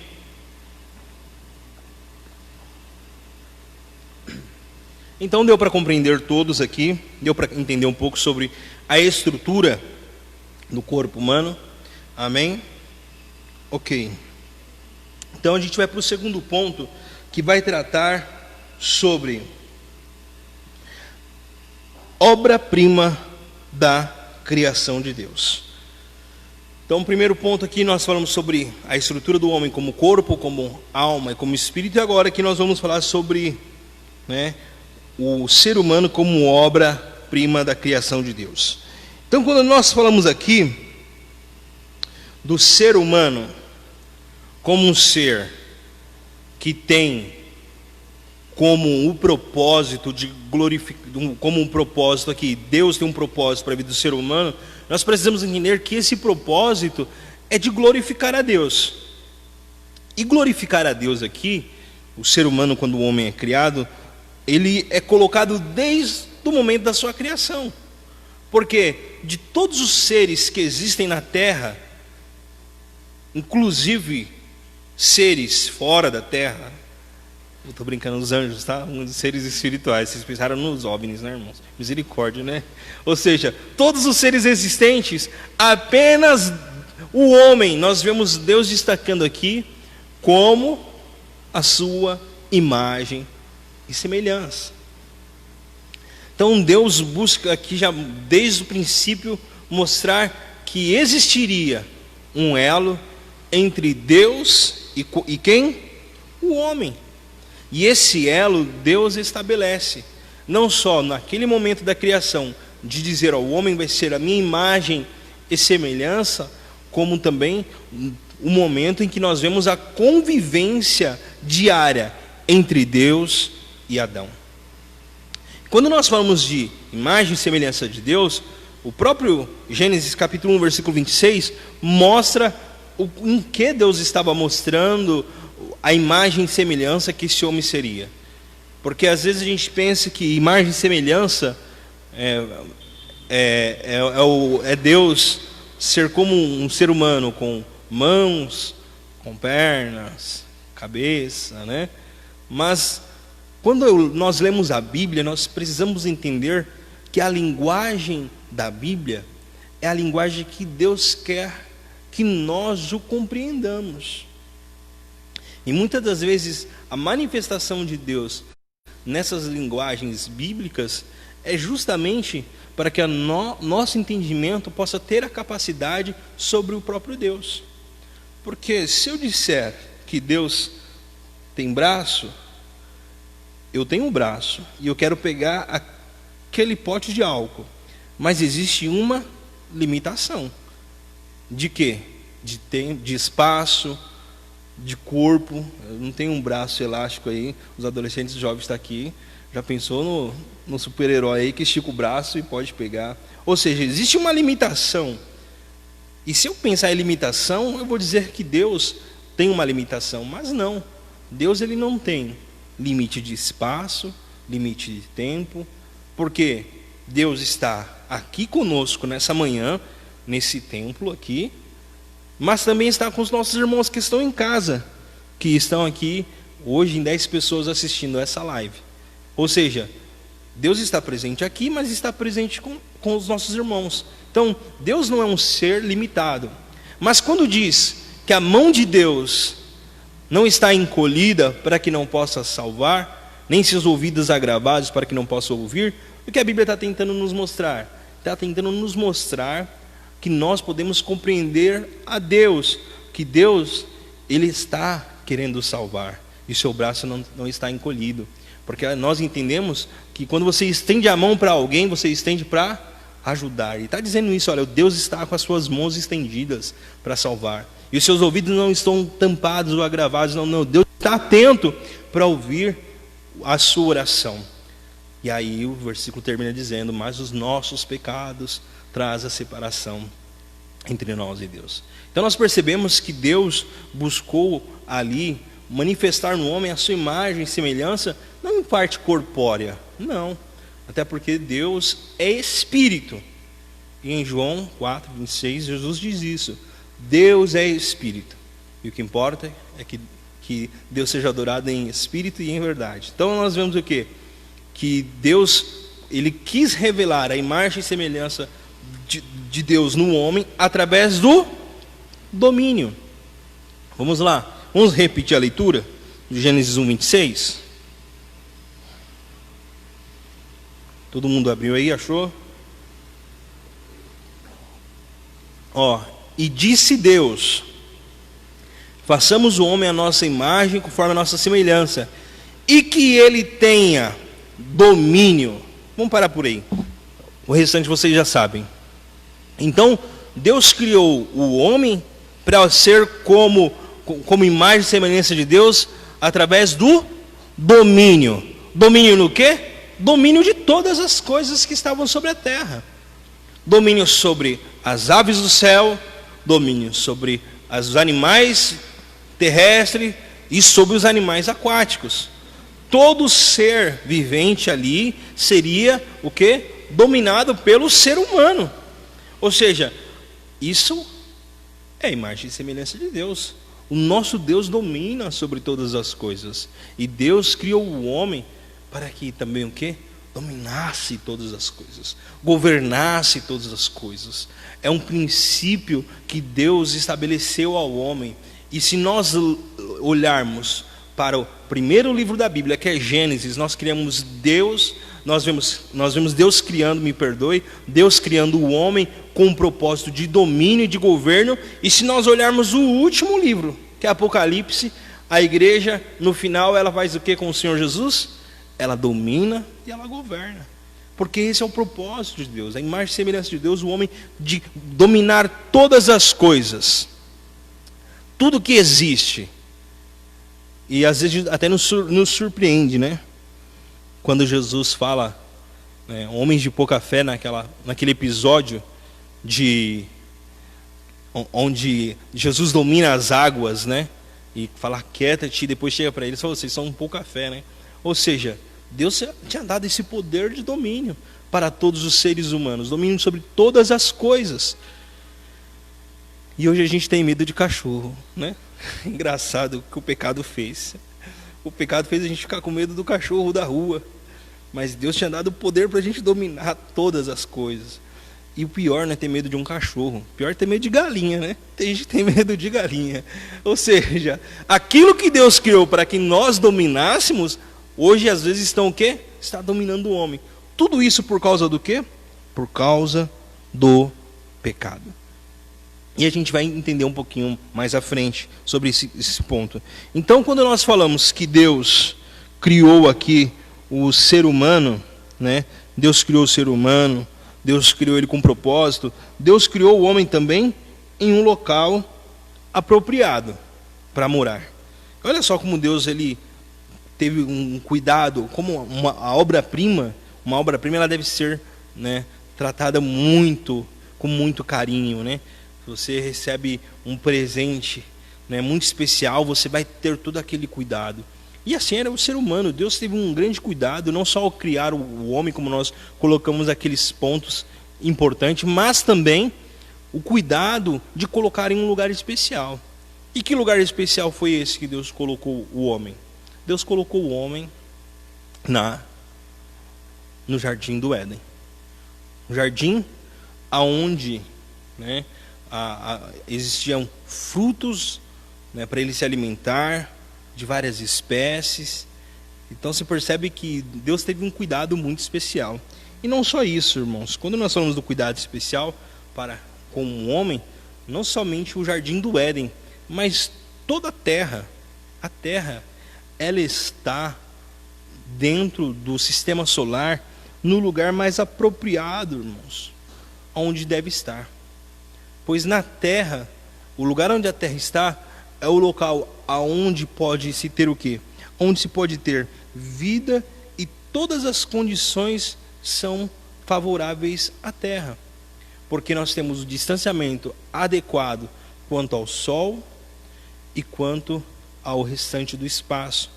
Então deu para compreender todos aqui, deu para entender um pouco sobre a estrutura do corpo humano. Amém? Ok. Então a gente vai para o segundo ponto, que vai tratar sobre obra-prima da criação de Deus. Então, o primeiro ponto aqui, nós falamos sobre a estrutura do homem como corpo, como alma e como espírito, e agora aqui nós vamos falar sobre, o ser humano como obra-prima da criação de Deus. Então, quando nós falamos aqui do ser humano como um ser que tem como o propósito de glorificar, como um propósito aqui, Deus tem um propósito para a vida do ser humano, nós precisamos entender que esse propósito é de glorificar a Deus. E glorificar a Deus aqui, o ser humano, quando o homem é criado, ele é colocado desde o momento da sua criação. Porque de todos os seres que existem na terra, inclusive seres fora da terra, eu estou brincando, os anjos, tá? Os seres espirituais, vocês pensaram nos OVNIs, né, irmãos? Misericórdia, né? Ou seja, todos os seres existentes, apenas o homem, nós vemos Deus destacando aqui como a sua imagem e semelhança. Então Deus busca aqui já desde o princípio mostrar que existiria um elo entre Deus e quem? O homem. E esse elo Deus estabelece, não só naquele momento da criação, de dizer, o homem vai ser a minha imagem e semelhança, como também o momento em que nós vemos a convivência diária entre Deus e Adão. Quando nós falamos de imagem e semelhança de Deus, o próprio Gênesis capítulo 1, versículo 26, mostra em que Deus estava mostrando a imagem e semelhança que esse homem seria. Porque às vezes a gente pensa que imagem e semelhança é Deus ser como um ser humano, com mãos, com pernas, cabeça, né? Mas quando nós lemos a Bíblia, nós precisamos entender que a linguagem da Bíblia é a linguagem que Deus quer que nós o compreendamos. E muitas das vezes a manifestação de Deus nessas linguagens bíblicas é justamente para que nosso entendimento possa ter a capacidade sobre o próprio Deus. Porque se eu disser que Deus tem braço, eu tenho um braço e eu quero pegar aquele pote de álcool, mas existe uma limitação. De quê? De espaço, de corpo. Eu não tenho um braço elástico aí. Os adolescentes jovens estão aqui. Já pensou no super-herói aí que estica o braço e pode pegar? Ou seja, existe uma limitação. E se eu pensar em limitação, eu vou dizer que Deus tem uma limitação. Mas não. Deus ele não tem limite de espaço, limite de tempo. Porque Deus está aqui conosco nessa manhã, nesse templo aqui, mas também está com os nossos irmãos que estão em casa, que estão aqui hoje em 10 pessoas assistindo essa live. Ou seja, Deus está presente aqui, mas está presente com os nossos irmãos. Então, Deus não é um ser limitado. Mas quando diz que a mão de Deus não está encolhida para que não possa salvar, nem seus ouvidos agravados para que não possa ouvir, o que a Bíblia está tentando nos mostrar? Está tentando nos mostrar que nós podemos compreender a Deus, que Deus, Ele está querendo salvar, e seu braço não está encolhido, porque nós entendemos que quando você estende a mão para alguém, você estende para ajudar, e está dizendo isso, olha, Deus está com as suas mãos estendidas para salvar, e os seus ouvidos não estão tampados ou agravados, não, Deus está atento para ouvir a sua oração. E aí o versículo termina dizendo, mas os nossos pecados traz a separação entre nós e Deus. Então nós percebemos que Deus buscou ali manifestar no homem a sua imagem e semelhança, não em parte corpórea, não. Até porque Deus é espírito. E em João 4:26, Jesus diz isso. Deus é espírito. E o que importa é que Deus seja adorado em espírito e em verdade. Então nós vemos o quê? Que Deus, Ele quis revelar a imagem e semelhança de Deus no homem através do domínio. Vamos lá. Vamos repetir a leitura de Gênesis 1:26. Todo mundo abriu aí, achou? E disse Deus: façamos o homem à nossa imagem, conforme a nossa semelhança, e que ele tenha domínio. Vamos parar por aí. O restante vocês já sabem. Então, Deus criou o homem para ser como imagem e semelhança de Deus, através do domínio. Domínio no quê? Domínio de todas as coisas que estavam sobre a terra. Domínio sobre as aves do céu, domínio sobre os animais terrestres e sobre os animais aquáticos. Todo ser vivente ali seria o quê? Dominado pelo ser humano. Ou seja, isso é a imagem e semelhança de Deus. O nosso Deus domina sobre todas as coisas. E Deus criou o homem para que também o quê? Dominasse todas as coisas, governasse todas as coisas. É um princípio que Deus estabeleceu ao homem. E se nós olharmos para o primeiro livro da Bíblia, que é Gênesis, nós vemos Deus criando, Deus criando o homem com um propósito de domínio e de governo. E se nós olharmos o último livro, que é Apocalipse, a igreja, no final, ela faz o que com o Senhor Jesus? Ela domina e ela governa. Porque esse é o propósito de Deus, a imagem e semelhança de Deus, o homem de dominar todas as coisas, tudo que existe. E às vezes até nos surpreende, né? Quando Jesus fala, né, homens de pouca fé, naquele episódio onde Jesus domina as águas, né? E fala, quieta-te, e depois chega para eles e fala, vocês são pouca fé, né? Ou seja, Deus tinha dado esse poder de domínio para todos os seres humanos, domínio sobre todas as coisas. E hoje a gente tem medo de cachorro, né? Engraçado o que o pecado fez. O pecado fez a gente ficar com medo do cachorro da rua. Mas Deus tinha dado o poder para a gente dominar todas as coisas. E o pior não é ter medo de um cachorro. O pior é ter medo de galinha, né? Tem gente que tem medo de galinha. Ou seja, aquilo que Deus criou para que nós dominássemos, hoje às vezes estão o quê? Está dominando o homem. Tudo isso por causa do quê? Por causa do pecado. E a gente vai entender um pouquinho mais à frente sobre esse ponto. Então, quando nós falamos que Deus criou aqui o ser humano, né? Deus criou o ser humano, Deus criou ele com propósito, Deus criou o homem também em um local apropriado para morar. Olha só como Deus ele teve um cuidado, como a obra-prima, ela deve ser, né, tratada com muito carinho, né? Você recebe um presente, né, muito especial, você vai ter todo aquele cuidado. E assim era o ser humano. Deus teve um grande cuidado, não só ao criar o homem, como nós colocamos aqueles pontos importantes, mas também o cuidado de colocar em um lugar especial. E que lugar especial foi esse que Deus colocou o homem? Deus colocou o homem no jardim do Éden. Um jardim aonde, né, existiam frutos, né, para ele se alimentar, de várias espécies. Então se percebe que Deus teve um cuidado muito especial. E não só isso, irmãos. Quando nós falamos do cuidado especial com o homem, não somente o jardim do Éden, mas toda a terra, ela está dentro do sistema solar, no lugar mais apropriado, irmãos, onde deve estar. Pois na terra, o lugar onde a terra está, é o local aonde pode se ter o quê? Onde se pode ter vida, e todas as condições são favoráveis à terra. Porque nós temos o distanciamento adequado quanto ao sol e quanto ao restante do espaço,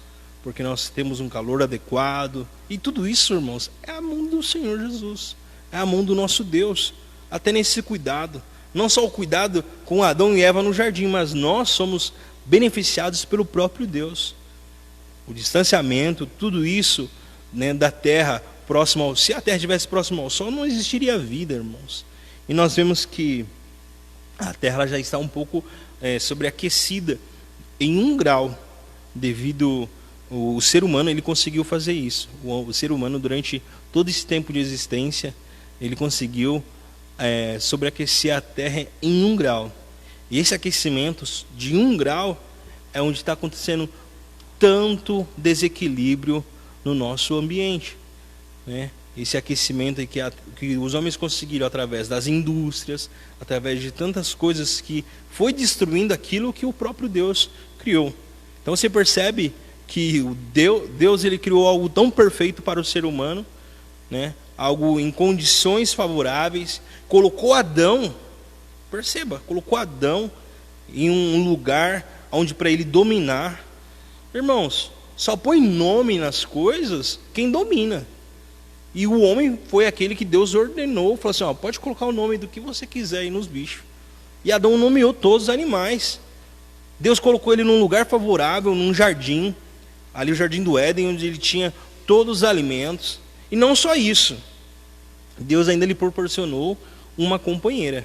porque nós temos um calor adequado. E tudo isso, irmãos, é a mão do Senhor Jesus, é a mão do nosso Deus, até nesse cuidado. Não só o cuidado com Adão e Eva no jardim, mas nós somos beneficiados pelo próprio Deus. O distanciamento, tudo isso, né, da terra próxima ao... Se a terra estivesse próxima ao sol, não existiria vida, irmãos. E nós vemos que a terra ela já está um pouco sobreaquecida em 1 grau, devido o ser humano ele conseguiu fazer isso. O ser humano, durante todo esse tempo de existência, ele conseguiu sobreaquecer a terra em 1 grau. E esse aquecimento de 1 grau é onde está acontecendo tanto desequilíbrio no nosso ambiente, né? Esse aquecimento que os homens conseguiram através das indústrias, através de tantas coisas, que foi destruindo aquilo que o próprio Deus criou. Então você percebe que Deus ele criou algo tão perfeito para o ser humano, né? Algo em condições favoráveis, colocou Adão, perceba, colocou Adão em um lugar onde para ele dominar. Irmãos, só põe nome nas coisas quem domina. E o homem foi aquele que Deus ordenou, falou assim, pode colocar o nome do que você quiser aí nos bichos. E Adão nomeou todos os animais. Deus colocou ele num lugar favorável, num jardim, ali o jardim do Éden, onde ele tinha todos os alimentos. E não só isso, Deus ainda lhe proporcionou uma companheira.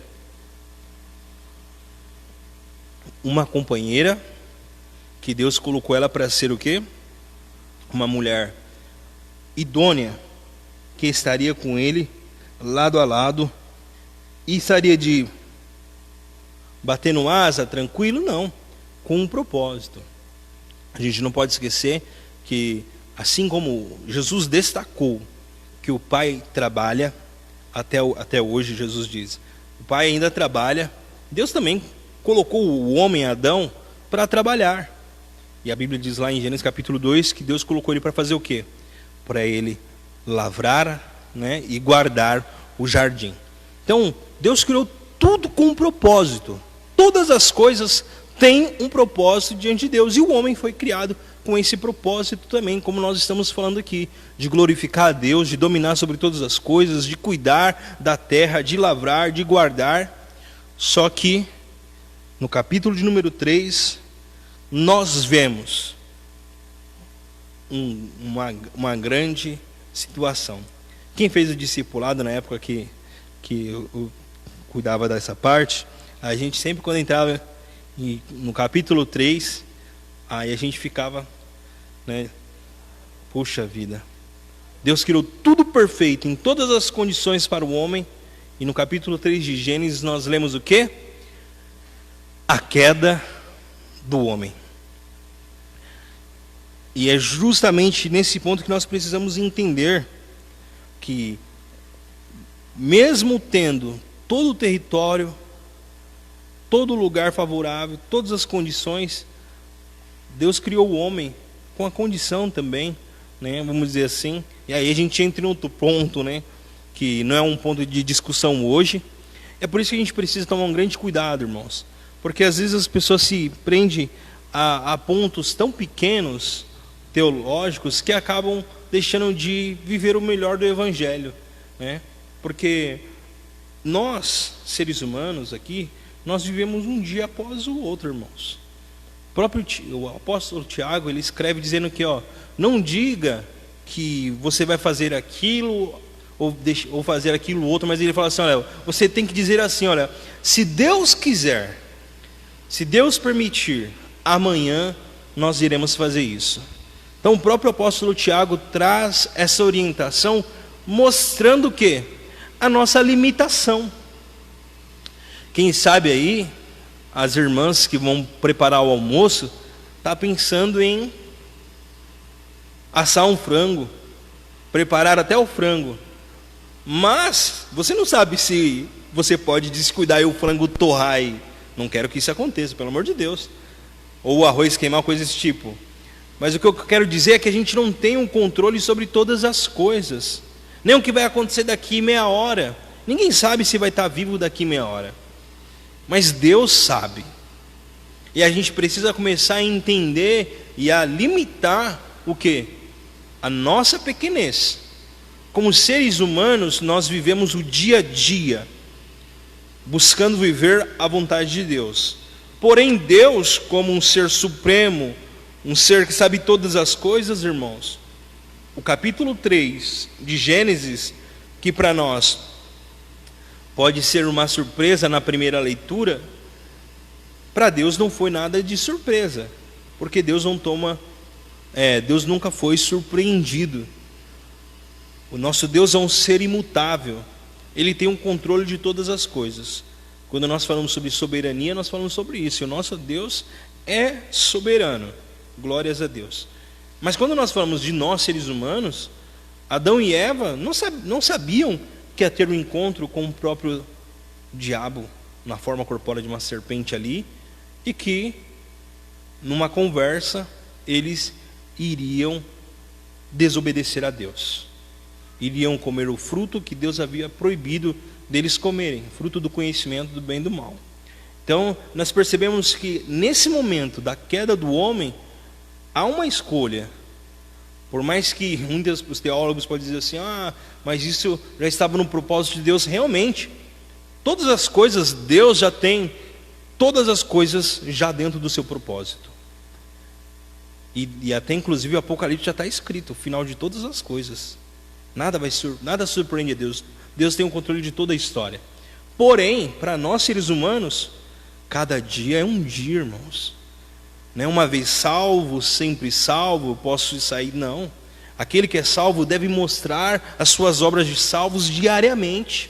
Uma companheira que Deus colocou ela para ser o quê? Uma mulher idônea, que estaria com ele lado a lado, e estaria de batendo asa, tranquilo, não, com um propósito. A gente não pode esquecer que, assim como Jesus destacou que o Pai trabalha, até hoje Jesus diz, o Pai ainda trabalha, Deus também colocou o homem Adão para trabalhar. E a Bíblia diz lá em Gênesis capítulo 2 que Deus colocou ele para fazer o quê? Para ele lavrar, né, e guardar o jardim. Então, Deus criou tudo com um propósito. Todas as coisas têm um propósito diante de Deus. E o homem foi criado com esse propósito também, como nós estamos falando aqui, de glorificar a Deus, de dominar sobre todas as coisas, de cuidar da terra, de lavrar, de guardar. Só que, no capítulo de número 3, nós vemos uma grande situação. Quem fez o discipulado na época que eu cuidava dessa parte, a gente sempre, quando entrava no capítulo 3, aí a gente ficava, né, puxa vida, Deus criou tudo perfeito, em todas as condições para o homem, e no capítulo 3 de Gênesis nós lemos o quê? A queda do homem. E é justamente nesse ponto que nós precisamos entender que, mesmo tendo todo o território, todo o lugar favorável, todas as condições, Deus criou o homem com a condição também, né, vamos dizer assim. E aí a gente entra em outro ponto, né, que não é um ponto de discussão hoje. É por isso que a gente precisa tomar um grande cuidado, irmãos, porque às vezes as pessoas se prendem a pontos tão pequenos, teológicos, que acabam deixando de viver o melhor do Evangelho, né? Porque nós, seres humanos aqui, nós vivemos um dia após o outro, irmãos. O apóstolo Tiago, ele escreve dizendo que, não diga que você vai fazer aquilo ou fazer aquilo outro, mas ele fala assim, olha, você tem que dizer assim, olha, se Deus quiser, se Deus permitir, amanhã nós iremos fazer isso. Então o próprio apóstolo Tiago traz essa orientação, mostrando o quê? A nossa limitação. Quem sabe aí, as irmãs que vão preparar o almoço, tá pensando em assar um frango, preparar até o frango. Mas você não sabe se você pode descuidar e o frango torrar aí. Não quero que isso aconteça, pelo amor de Deus. Ou o arroz queimar, coisa desse tipo. Mas o que eu quero dizer é que a gente não tem um controle sobre todas as coisas. Nem o que vai acontecer daqui meia hora. Ninguém sabe se vai estar vivo daqui meia hora. Mas Deus sabe. E a gente precisa começar a entender e a limitar o quê? A nossa pequenez. Como seres humanos, nós vivemos o dia a dia, buscando viver a vontade de Deus. Porém, Deus, como um ser supremo, um ser que sabe todas as coisas, irmãos, o capítulo 3 de Gênesis, que para nós pode ser uma surpresa na primeira leitura, para Deus não foi nada de surpresa, porque Deus não toma, Deus nunca foi surpreendido. O nosso Deus é um ser imutável, Ele tem um controle de todas as coisas. Quando nós falamos sobre soberania, nós falamos sobre isso, e o nosso Deus é soberano, glórias a Deus. Mas quando nós falamos de nós, seres humanos, Adão e Eva não sabiam que ia ter um encontro com o próprio diabo, na forma corpórea de uma serpente ali, e que, numa conversa, eles iriam desobedecer a Deus. Iriam comer o fruto que Deus havia proibido deles comerem, fruto do conhecimento do bem e do mal. Então, nós percebemos que nesse momento da queda do homem, há uma escolha. Por mais que muitos os teólogos podem dizer assim, mas isso já estava no propósito de Deus. Realmente, todas as coisas, Deus já tem todas as coisas já dentro do seu propósito. E até inclusive o Apocalipse já está escrito, o final de todas as coisas. Nada surpreende a Deus. Deus tem o controle de toda a história. Porém, para nós seres humanos, cada dia é um dia, irmãos. Não é uma vez salvo, sempre salvo, eu posso sair, não. Aquele que é salvo deve mostrar as suas obras de salvos diariamente.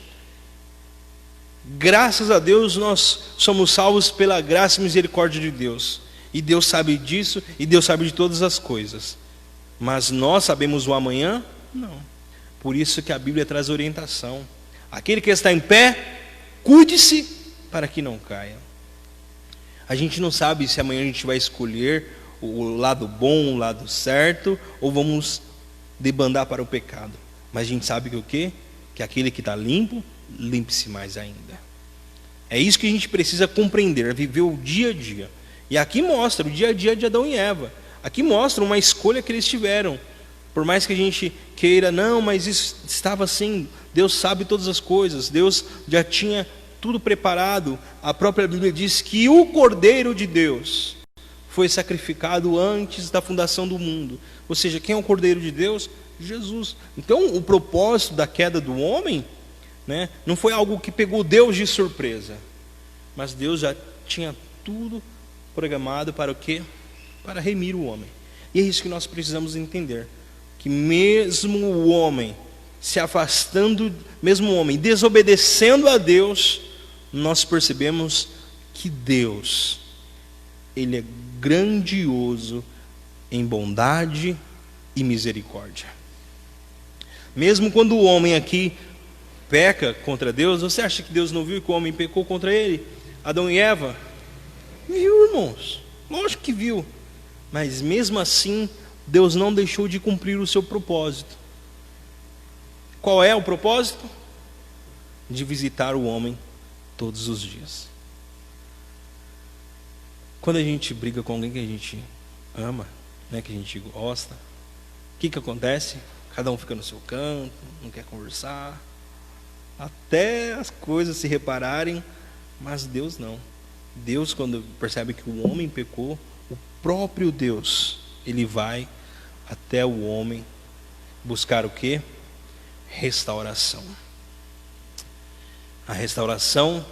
Graças a Deus nós somos salvos pela graça e misericórdia de Deus. E Deus sabe disso, e Deus sabe de todas as coisas. Mas nós sabemos o amanhã? Não. Por isso que a Bíblia traz orientação. Aquele que está em pé, cuide-se para que não caia. A gente não sabe se amanhã a gente vai escolher o lado bom, o lado certo, ou vamos debandar para o pecado. Mas a gente sabe que o quê? Que aquele que está limpo, limpe-se mais ainda. É isso que a gente precisa compreender, viver o dia a dia. E aqui mostra o dia a dia de Adão e Eva. Aqui mostra uma escolha que eles tiveram. Por mais que a gente queira, não, mas isso estava assim, Deus sabe todas as coisas, Deus já tinha tudo preparado. A própria Bíblia diz que o Cordeiro de Deus foi sacrificado antes da fundação do mundo. Ou seja, quem é o Cordeiro de Deus? Jesus. Então o propósito da queda do homem, não foi algo que pegou Deus de surpresa, mas Deus já tinha tudo programado para o quê? Para remir o homem. E é isso que nós precisamos entender, que mesmo o homem se afastando, mesmo o homem desobedecendo a Deus, nós percebemos que Deus, Ele é grandioso em bondade e misericórdia. Mesmo quando o homem aqui peca contra Deus, você acha que Deus não viu que o homem pecou contra ele? Adão e Eva? Viu, irmãos, lógico que viu. Mas mesmo assim, Deus não deixou de cumprir o seu propósito. Qual é o propósito? De visitar o homem todos os dias. Quando a gente briga com alguém que a gente ama, que a gente gosta, o que acontece? Cada um fica no seu canto, não quer conversar, até as coisas se repararem, mas Deus não. Deus, quando percebe que o homem pecou, o próprio Deus, Ele vai até o homem buscar o quê? Restauração. A restauração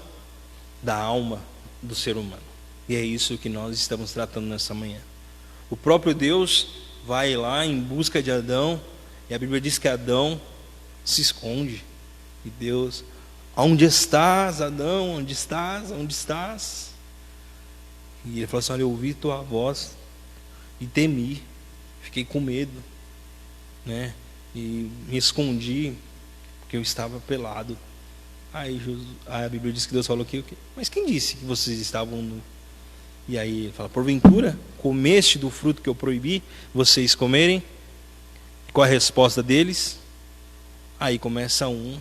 da alma do ser humano. E é isso que nós estamos tratando nessa manhã. O próprio Deus vai lá em busca de Adão, e a Bíblia diz que Adão se esconde. E Deus, onde estás, Adão? Onde estás? Onde estás? E ele falou assim, olha, eu ouvi tua voz e temi, fiquei com medo, e me escondi, porque eu estava pelado. Aí a Bíblia diz que Deus falou que, mas quem disse que vocês estavam nu? E aí ele fala, porventura, comeste do fruto que eu proibi vocês comerem? Qual a resposta deles? Aí começa um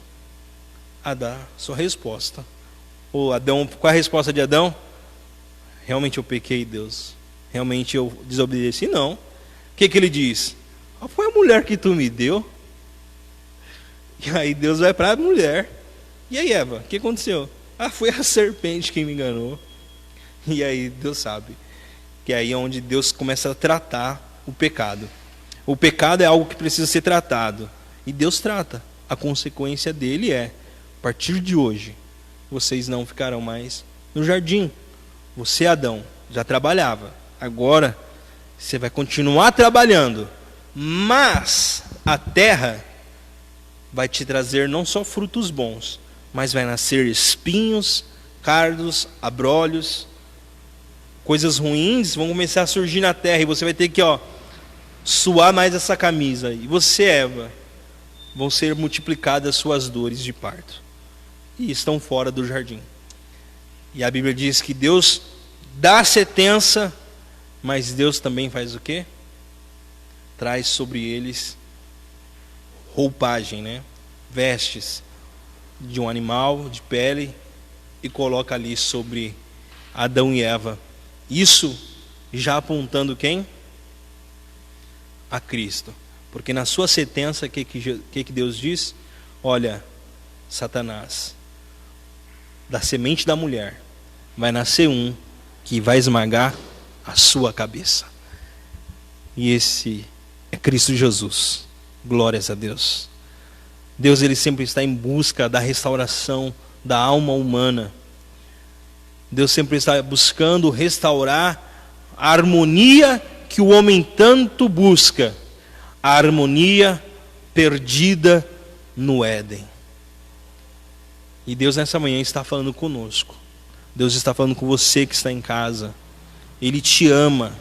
a dar sua resposta. Adão, qual a resposta de Adão? realmente eu pequei, Deus. Realmente eu desobedeci. Não. O que ele diz? Foi a mulher que tu me deu. E aí Deus vai para a mulher. E aí, Eva, o que aconteceu? Foi a serpente que me enganou. E aí Deus sabe. Que aí é onde Deus começa a tratar o pecado. O pecado é algo que precisa ser tratado. E Deus trata. A consequência dele é: a partir de hoje, vocês não ficarão mais no jardim. Você, Adão, já trabalhava. Agora, você vai continuar trabalhando. Mas a terra vai te trazer não só frutos bons, mas vai nascer espinhos, cardos, abrolhos. Coisas ruins vão começar a surgir na terra. E você vai ter que suar mais essa camisa. E você, Eva, vão ser multiplicadas as suas dores de parto. E estão fora do jardim. E a Bíblia diz que Deus dá a sentença, mas Deus também faz o quê? Traz sobre eles roupagem, vestes de um animal, de pele, e coloca ali sobre Adão e Eva. Isso já apontando quem? A Cristo. Porque na sua sentença, o que Deus diz? Olha, Satanás, da semente da mulher, vai nascer um que vai esmagar a sua cabeça. E esse é Cristo Jesus. Glórias a Deus. Deus, ele sempre está em busca da restauração da alma humana. Deus sempre está buscando restaurar a harmonia que o homem tanto busca. A harmonia perdida no Éden. E Deus nessa manhã está falando conosco. Deus está falando com você que está em casa. Ele te ama.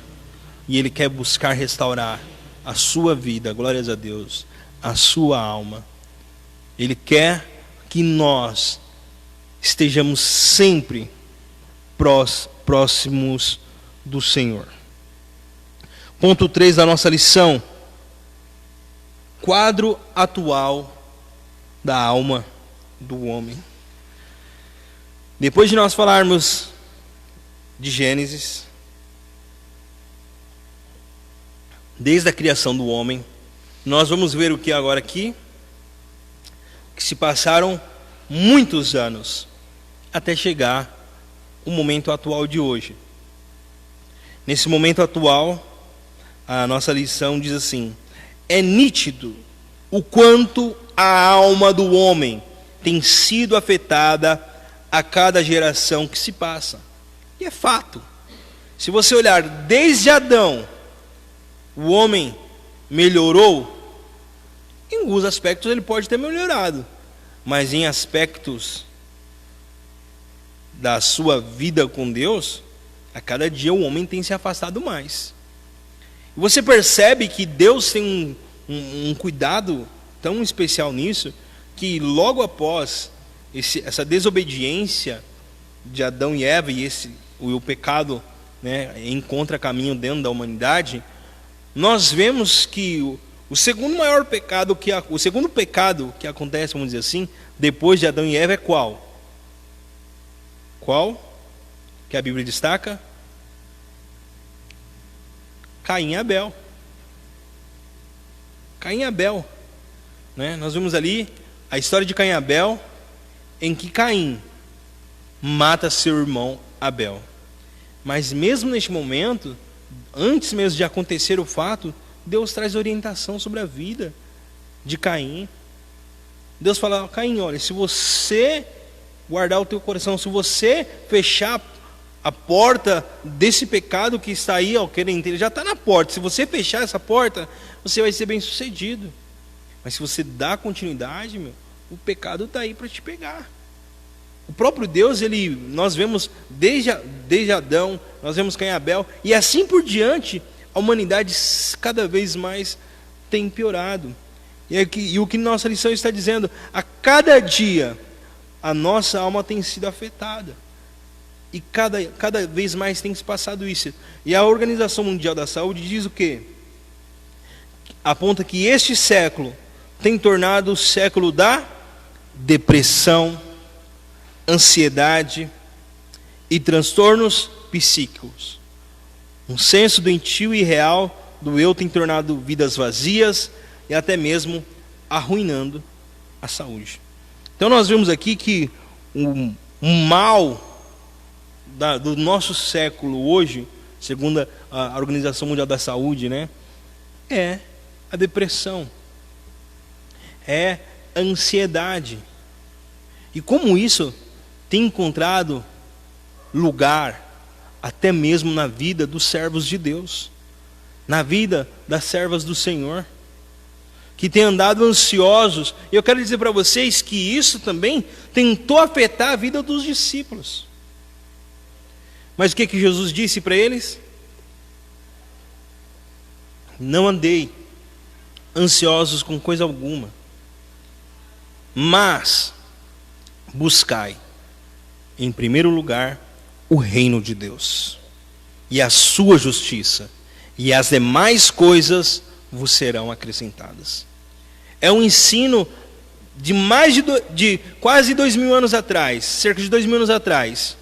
E Ele quer buscar restaurar a sua vida, glórias a Deus, a sua alma. Ele quer que nós estejamos sempre próximos do Senhor. Ponto 3 da nossa lição: quadro atual da alma do homem. Depois de nós falarmos de Gênesis, desde a criação do homem, nós vamos ver o que agora aqui? Que se passaram muitos anos até chegar o momento atual de hoje. Nesse momento atual, a nossa lição diz assim: é nítido o quanto a alma do homem tem sido afetada a cada geração que se passa. E é fato. Se você olhar desde Adão, o homem melhorou. Em alguns aspectos ele pode ter melhorado, mas em aspectos da sua vida com Deus, a cada dia o homem tem se afastado mais. Você percebe que Deus tem um cuidado tão especial nisso, que logo após essa desobediência de Adão e Eva, e o pecado encontra caminho dentro da humanidade, nós vemos que o segundo pecado que acontece, vamos dizer assim, depois de Adão e Eva é qual? Qual? Que a Bíblia destaca? Caim e Abel. Caim e Abel. Nós vemos ali a história de Caim e Abel, em que Caim mata seu irmão Abel. Mas mesmo neste momento, antes mesmo de acontecer o fato, Deus traz orientação sobre a vida de Caim. Deus fala: Caim, olha, se você guardar o teu coração, se você fechar a porta desse pecado que está aí, ele já está na porta. Se você fechar essa porta, você vai ser bem sucedido. Mas se você dá continuidade, o pecado está aí para te pegar. O próprio Deus, nós vemos desde Adão, nós vemos Caim e Abel, e assim por diante, a humanidade cada vez mais tem piorado. E o que nossa lição está dizendo: a cada dia a nossa alma tem sido afetada. E cada vez mais tem se passado isso. E a Organização Mundial da Saúde diz o quê? Aponta que este século tem tornado o século da depressão, ansiedade e transtornos psíquicos. Um senso doentio e irreal do eu tem tornado vidas vazias e até mesmo arruinando a saúde. Então nós vemos aqui que o mal do nosso século hoje, segundo a Organização Mundial da Saúde, né, é a depressão, é a ansiedade. E como isso tem encontrado lugar até mesmo na vida dos servos de Deus, na vida das servas do Senhor, que têm andado ansiosos. E eu quero dizer para vocês que isso também tentou afetar a vida dos discípulos. Mas o que Jesus disse para eles? Não andei ansiosos com coisa alguma, mas buscai em primeiro lugar o reino de Deus e a sua justiça, e as demais coisas vos serão acrescentadas. É um ensino de de quase 2000 anos atrás, cerca de 2000 anos atrás,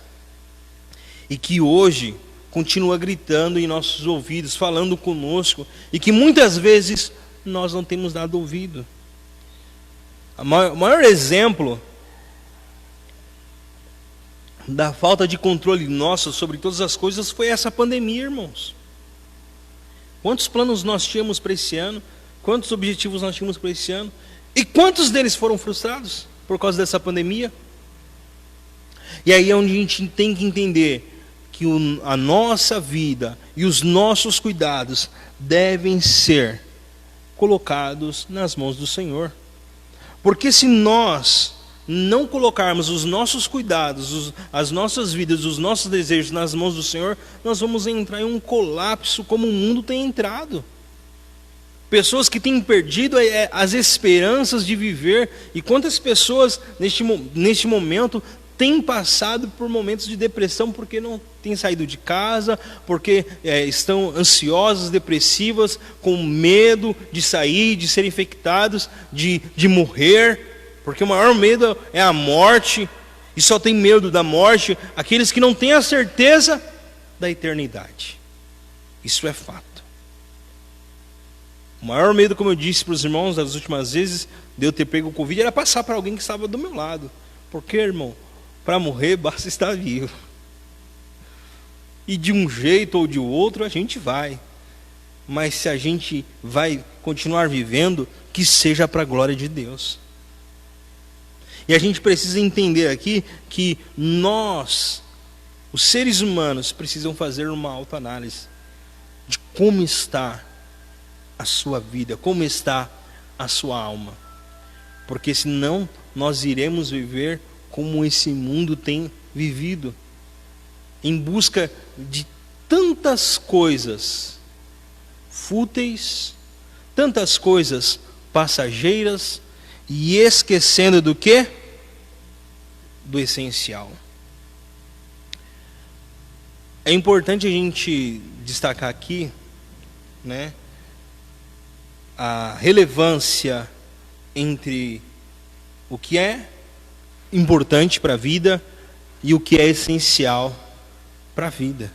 e que hoje continua gritando em nossos ouvidos, falando conosco, e que muitas vezes nós não temos dado ouvido. O maior exemplo da falta de controle nosso sobre todas as coisas foi essa pandemia, irmãos. Quantos planos nós tínhamos para esse ano? Quantos objetivos nós tínhamos para esse ano? E quantos deles foram frustrados por causa dessa pandemia? E aí é onde a gente tem que entender que a nossa vida e os nossos cuidados devem ser colocados nas mãos do Senhor. Porque se nós não colocarmos os nossos cuidados, as nossas vidas, os nossos desejos nas mãos do Senhor, nós vamos entrar em um colapso como o mundo tem entrado. Pessoas que têm perdido as esperanças de viver. E quantas pessoas neste momento têm passado por momentos de depressão porque não têm saído de casa, porque estão ansiosas, depressivas, com medo de sair, de serem infectados, de morrer. Porque o maior medo é a morte, e só tem medo da morte aqueles que não têm a certeza da eternidade. Isso é fato. O maior medo, como eu disse para os irmãos das últimas vezes, de eu ter pego o Covid, era passar para alguém que estava do meu lado. Porque, irmão, para morrer basta estar vivo. E de um jeito ou de outro a gente vai. Mas se a gente vai continuar vivendo, que seja para a glória de Deus. E a gente precisa entender aqui que nós, os seres humanos, precisam fazer uma autoanálise de como está a sua vida, como está a sua alma. Porque senão nós iremos viver como esse mundo tem vivido, em busca de tantas coisas fúteis, tantas coisas passageiras, e esquecendo do quê? Do essencial. É importante a gente destacar aqui, né, a relevância entre o que é importante para a vida e o que é essencial para a vida.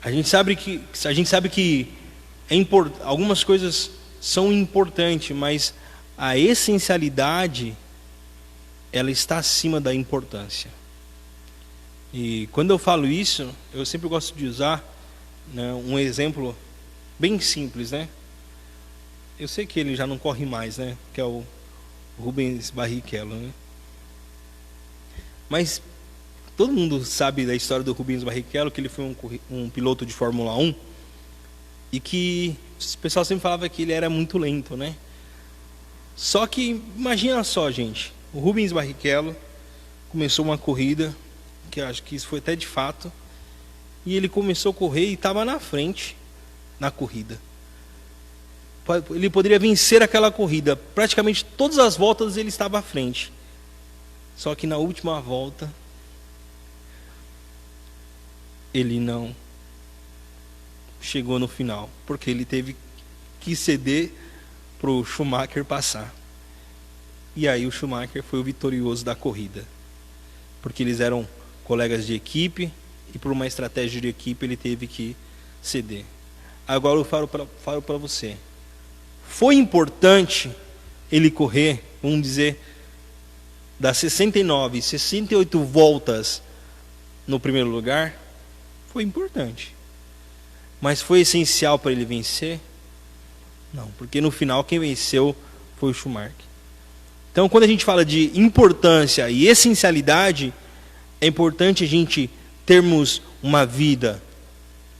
A gente sabe que algumas coisas são importantes, mas a essencialidade, ela está acima da importância. E quando eu falo isso, eu sempre gosto de usar, né, um exemplo bem simples, né? Eu sei que ele já não corre mais, né? Que é o Rubens Barrichello, né? Mas todo mundo sabe da história do Rubens Barrichello, que ele foi um piloto de Fórmula 1, e que o pessoal sempre falava que ele era muito lento, né? Só que, imagina só, gente, o Rubens Barrichello começou uma corrida, que eu acho que isso foi até de fato, e ele começou a correr e estava na frente na corrida. Ele poderia vencer aquela corrida, praticamente todas as voltas ele estava à frente. Só que na última volta, ele não chegou no final, porque ele teve que ceder para o Schumacher passar. E aí o Schumacher foi o vitorioso da corrida, porque eles eram colegas de equipe, e por uma estratégia de equipe ele teve que ceder. Agora eu falo para você, foi importante ele correr, vamos dizer, das 69, 68 voltas no primeiro lugar? Foi importante. Mas foi essencial para ele vencer? Não, porque no final quem venceu foi o Schumacher. Então, quando a gente fala de importância e essencialidade, é importante a gente termos uma vida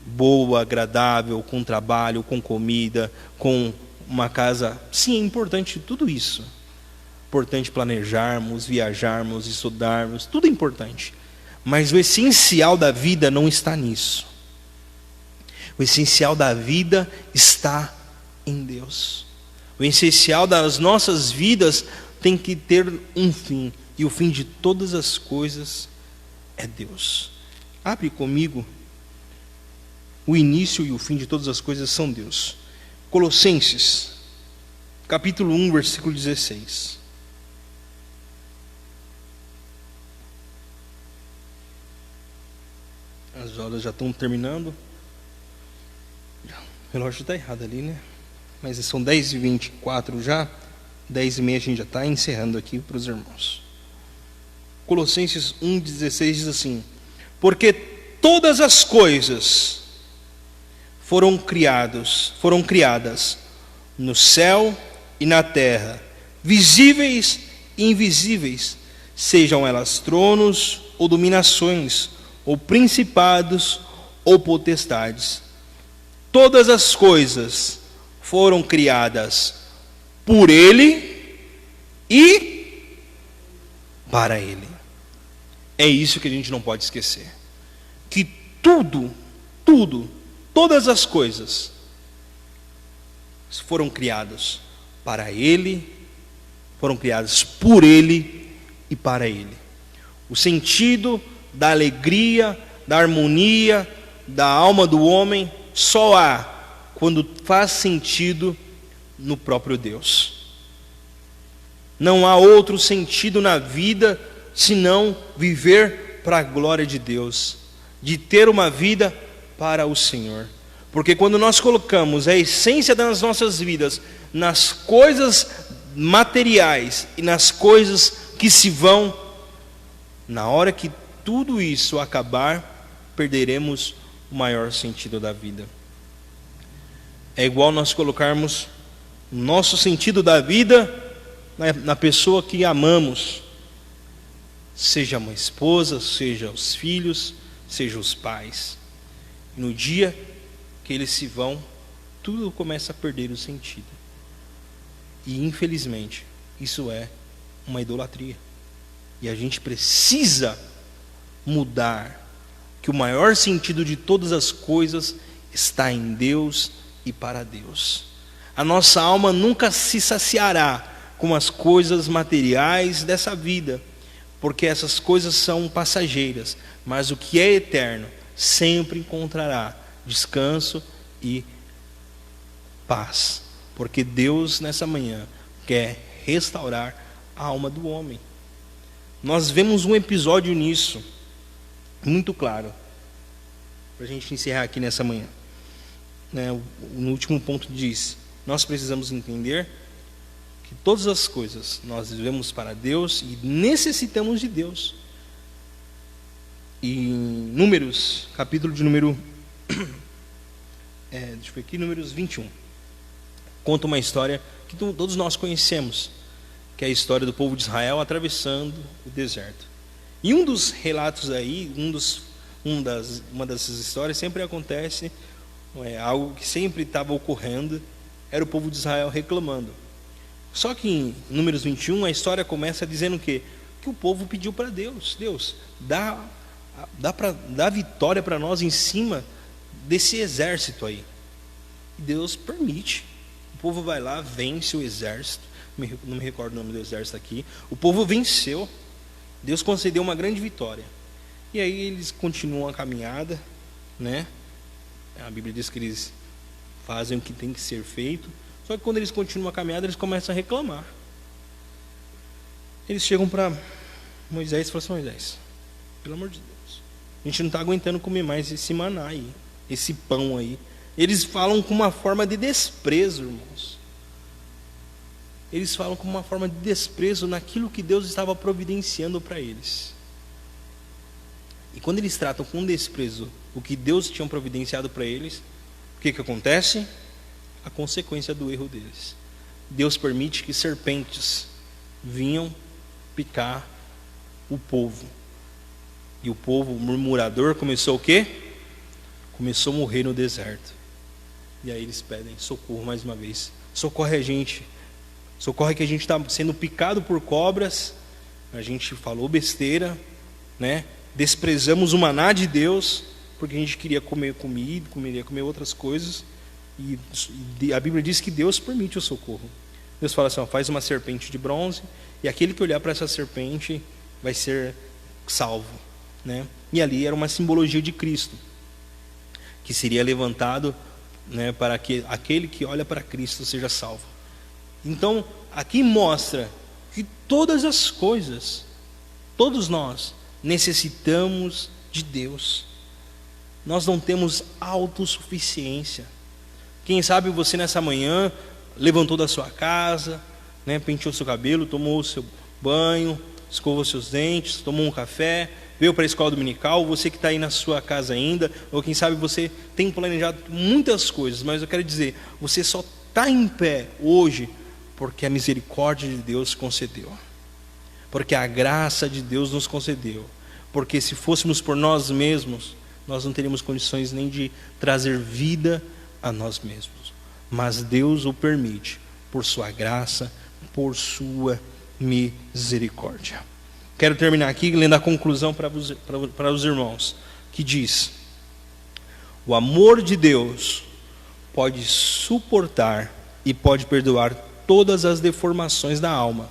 boa, agradável, com trabalho, com comida, com uma casa. Sim, é importante tudo isso. Importante planejarmos, viajarmos, estudarmos, tudo é importante. Mas o essencial da vida não está nisso. O essencial da vida está em Deus. O essencial das nossas vidas tem que ter um fim. E o fim de todas as coisas é Deus. Abre comigo. O início e o fim de todas as coisas são Deus. Colossenses, capítulo 1, versículo 16. As horas já estão terminando. O relógio está errado ali, né? Mas são 10h24 já. 10h30 a gente já está encerrando aqui para os irmãos. Colossenses 1,16 diz assim: porque todas as coisas foram criadas no céu e na terra, visíveis e invisíveis, sejam elas tronos ou dominações, ou principados ou potestades. Todas as coisas foram criadas por Ele e para Ele. É isso que a gente não pode esquecer. Que todas as coisas foram criadas para Ele, foram criadas por Ele e para Ele. O sentido da alegria, da harmonia, da alma do homem, só há quando faz sentido no próprio Deus. Não há outro sentido na vida senão viver para a glória de Deus, de ter uma vida para o Senhor. Porque quando nós colocamos a essência das nossas vidas nas coisas materiais e nas coisas que se vão, na hora que tudo isso acabar, perderemos o maior sentido da vida. É igual nós colocarmos o nosso sentido da vida na pessoa que amamos, seja uma esposa, seja os filhos, seja os pais. E no dia que eles se vão, tudo começa a perder o sentido. E infelizmente, isso é uma idolatria. E a gente precisa mudar, que o maior sentido de todas as coisas está em Deus e para Deus. A nossa alma nunca se saciará com as coisas materiais dessa vida, porque essas coisas são passageiras, mas o que é eterno sempre encontrará descanso e paz, porque Deus nessa manhã quer restaurar a alma do homem. Nós vemos um episódio nisso muito claro, para a gente encerrar aqui nessa manhã, no último ponto diz: nós precisamos entender que todas as coisas nós vivemos para Deus e necessitamos de Deus. E em Números, capítulo de número Números 21, conta uma história que todos nós conhecemos, que é a história do povo de Israel atravessando o deserto. E um dos relatos aí, uma dessas histórias sempre acontece, algo que sempre estava ocorrendo, era o povo de Israel reclamando. Só que em Números 21 a história começa dizendo que o povo pediu para Deus: Deus, dá vitória para nós em cima desse exército aí. E Deus permite. O povo vai lá, vence o exército. Não me recordo o nome do exército aqui. O povo venceu. Deus concedeu uma grande vitória. E aí eles continuam a caminhada, né? A Bíblia diz que eles fazem o que tem que ser feito. Só que quando eles continuam a caminhada, eles começam a reclamar. Eles chegam para Moisés e falam assim: Moisés, pelo amor de Deus, A gente não está aguentando comer mais esse maná aí, esse pão aí. Eles falam com uma forma de desprezo, irmãos. Eles falam com uma forma de desprezo naquilo que Deus estava providenciando para eles. E quando eles tratam com desprezo o que Deus tinha providenciado para eles, o que acontece? A consequência do erro deles. Deus permite que serpentes vinham picar o povo. E o povo murmurador começou o quê? Começou a morrer no deserto. E aí eles pedem socorro mais uma vez. Socorre a gente. Socorre que a gente está sendo picado por cobras. A gente falou besteira, né? Desprezamos o maná de Deus, porque a gente queria comer comida, queria comer outras coisas. E a Bíblia diz que Deus permite o socorro. Deus fala assim, ó, faz uma serpente de bronze, e aquele que olhar para essa serpente vai ser salvo, né? E ali era uma simbologia de Cristo, que seria levantado, né, para que aquele que olha para Cristo seja salvo. Então, aqui mostra que todas as coisas, todos nós necessitamos de Deus. Nós não temos autossuficiência. Quem sabe você nessa manhã levantou da sua casa, né, penteou seu cabelo, tomou o seu banho, escovou seus dentes, tomou um café, veio para a escola dominical. Você que está aí na sua casa ainda, ou quem sabe você tem planejado muitas coisas, mas eu quero dizer, você só está em pé hoje porque a misericórdia de Deus concedeu, porque a graça de Deus nos concedeu, porque se fôssemos por nós mesmos, nós não teríamos condições nem de trazer vida a nós mesmos, mas Deus o permite, por sua graça, por sua misericórdia. Quero terminar aqui lendo a conclusão para os irmãos, que diz: o amor de Deus pode suportar e pode perdoar todas as deformações da alma,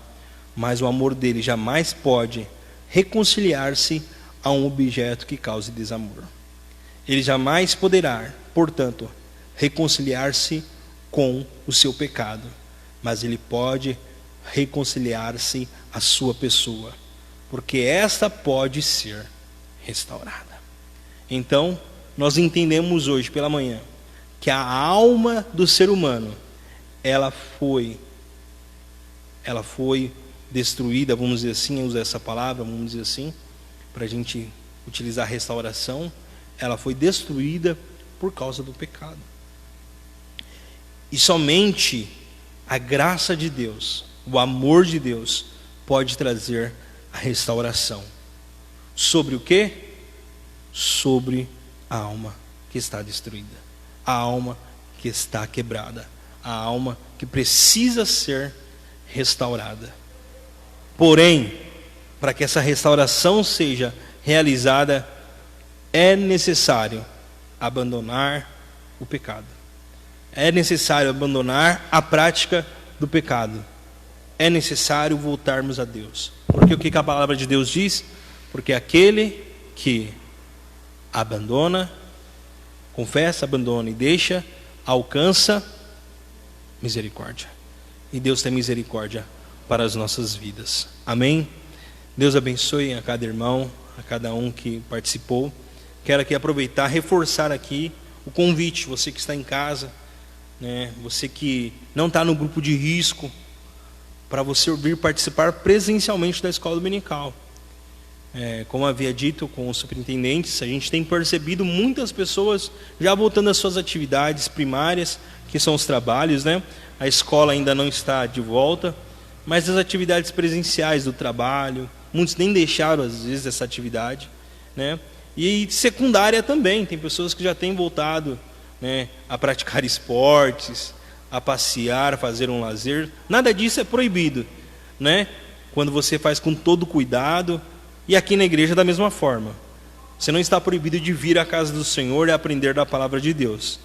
mas o amor dele jamais pode reconciliar-se a um objeto que cause desamor. Ele jamais poderá, portanto, reconciliar-se com o seu pecado, mas ele pode reconciliar-se à sua pessoa, porque esta pode ser restaurada. Então, nós entendemos hoje pela manhã que a alma do ser humano, ela foi destruída, vamos dizer assim, usar essa palavra, vamos dizer assim, para a gente utilizar restauração. Ela foi destruída por causa do pecado. E somente a graça de Deus, o amor de Deus, pode trazer a restauração. Sobre o quê? Sobre a alma que está destruída, a alma que está quebrada, a alma que precisa ser restaurada. Porém, para que essa restauração seja realizada, é necessário abandonar o pecado. É necessário abandonar a prática do pecado. É necessário voltarmos a Deus. Porque o que a palavra de Deus diz? Porque aquele que abandona, confessa, abandona e deixa, alcança misericórdia. E Deus tem misericórdia para as nossas vidas. Amém? Deus abençoe a cada irmão, a cada um que participou. Quero aqui aproveitar, reforçar aqui o convite, você que está em casa, né, você que não está no grupo de risco, para você vir participar presencialmente da escola dominical. Como havia dito com os superintendentes, a gente tem percebido muitas pessoas já voltando às suas atividades primárias, que são os trabalhos, né? A escola ainda não está de volta, mas as atividades presenciais do trabalho, muitos nem deixaram às vezes essa atividade, né? E secundária também, tem pessoas que já têm voltado, né, a praticar esportes, a passear, a fazer um lazer. Nada disso é proibido, né? Quando você faz com todo cuidado. E aqui na igreja da mesma forma. Você não está proibido de vir à casa do Senhor e aprender da palavra de Deus.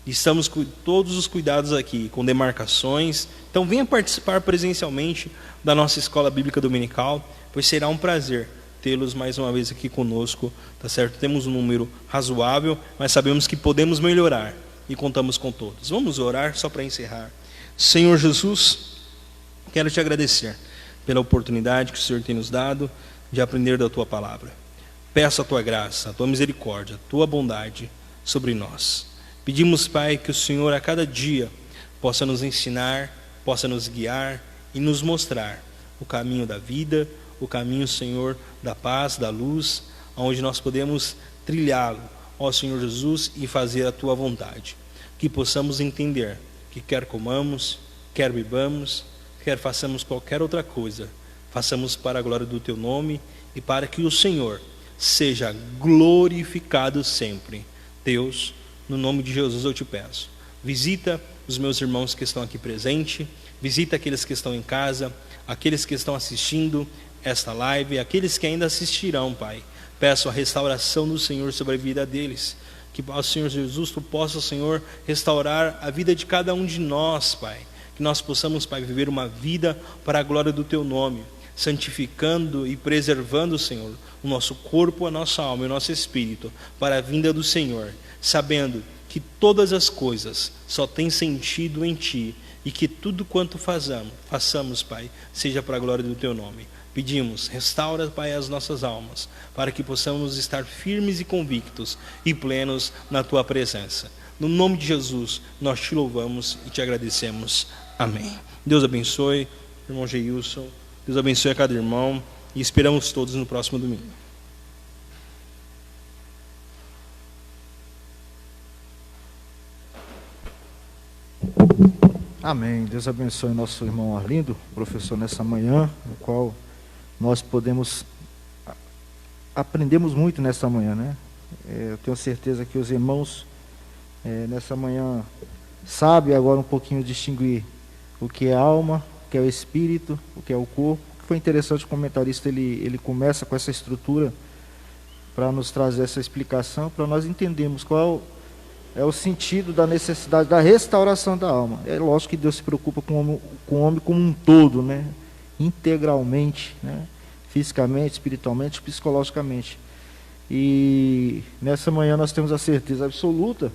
Estamos com todos os cuidados aqui, com demarcações. Então venha participar presencialmente da nossa escola bíblica dominical, pois será um prazer tê-los mais uma vez aqui conosco, tá certo? Temos um número razoável, mas sabemos que podemos melhorar e contamos com todos. Vamos orar só para encerrar. Senhor Jesus, quero te agradecer pela oportunidade que o Senhor tem nos dado de aprender da tua palavra. Peço a tua graça, a tua misericórdia, a tua bondade sobre nós. Pedimos, Pai, que o Senhor a cada dia possa nos ensinar, possa nos guiar e nos mostrar o caminho da vida, o caminho, Senhor, da paz, da luz, onde nós podemos trilhá-lo, ó Senhor Jesus, e fazer a tua vontade. Que possamos entender que quer comamos, quer bebamos, quer façamos qualquer outra coisa, façamos para a glória do teu nome e para que o Senhor seja glorificado sempre. Deus, no nome de Jesus eu te peço, visita os meus irmãos que estão aqui presentes, visita aqueles que estão em casa, aqueles que estão assistindo esta live, aqueles que ainda assistirão, Pai. Peço a restauração do Senhor sobre a vida deles, que, ó Senhor Jesus, tu possa, Senhor, restaurar a vida de cada um de nós, Pai, que nós possamos, Pai, viver uma vida para a glória do teu nome, santificando e preservando, Senhor, o nosso corpo, a nossa alma e o nosso espírito para a vinda do Senhor, sabendo que todas as coisas só têm sentido em Ti e que tudo quanto façamos, Pai, seja para a glória do Teu nome. Pedimos, restaura, Pai, as nossas almas, para que possamos estar firmes e convictos e plenos na Tua presença. No nome de Jesus, nós Te louvamos e Te agradecemos. Amém. Deus abençoe, irmão Geilson. Deus abençoe a cada irmão e esperamos todos no próximo domingo. Amém. Deus abençoe nosso irmão Arlindo, professor, nessa manhã, no qual nós aprendemos muito nessa manhã, né? Eu tenho certeza que os irmãos nessa manhã sabem agora um pouquinho distinguir o que é alma, o que é o espírito, o que é o corpo. Foi interessante, o comentarista ele começa com essa estrutura para nos trazer essa explicação, para nós entendermos qual é o sentido da necessidade da restauração da alma. É lógico que Deus se preocupa com o homem como um todo, né? Integralmente, né? Fisicamente, espiritualmente, psicologicamente. E nessa manhã nós temos a certeza absoluta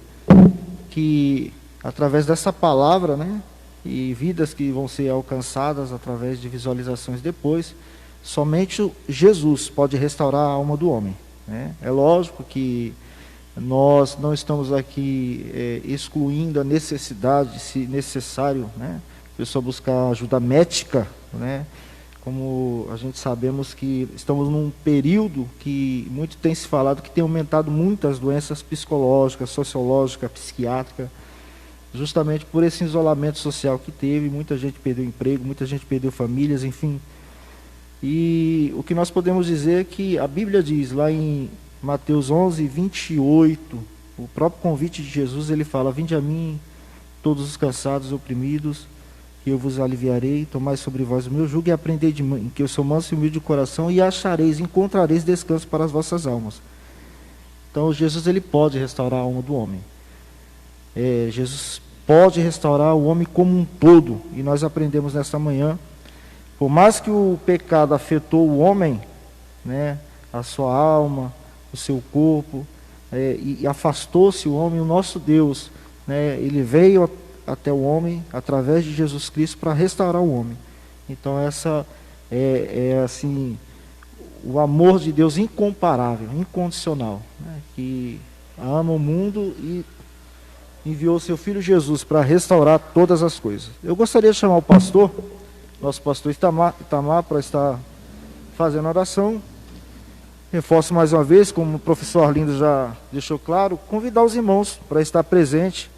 que através dessa palavra, né, e vidas que vão ser alcançadas através de visualizações depois, somente Jesus pode restaurar a alma do homem, né? É lógico que nós não estamos aqui excluindo a necessidade, se necessário, né, a pessoa buscar ajuda médica, né? Como a gente sabemos que estamos num período que muito tem se falado que tem aumentado muitas doenças psicológicas, sociológicas, psiquiátricas, justamente por esse isolamento social que teve. Muita gente perdeu emprego, muita gente perdeu famílias, enfim. E o que nós podemos dizer é que a Bíblia diz lá em Mateus 11, 28, o próprio convite de Jesus, ele fala: vinde a mim todos os cansados e oprimidos, que eu vos aliviarei, tomai sobre vós o meu jugo e aprendei de mim, que eu sou manso e humilde de coração, e achareis, encontrareis descanso para as vossas almas. Então Jesus, ele pode restaurar a alma do homem. Jesus pode restaurar o homem como um todo, e nós aprendemos nesta manhã, por mais que o pecado afetou o homem, né, a sua alma, o seu corpo, e afastou-se o homem, o nosso Deus, né, ele veio até o homem através de Jesus Cristo para restaurar o homem. Então essa é assim o amor de Deus incomparável, incondicional, né, que ama o mundo e enviou seu filho Jesus para restaurar todas as coisas. Eu gostaria de chamar o pastor, nosso pastor Itamar, para estar fazendo a oração. Reforço mais uma vez, como o professor Arlindo já deixou claro, convidar os irmãos para estar presente.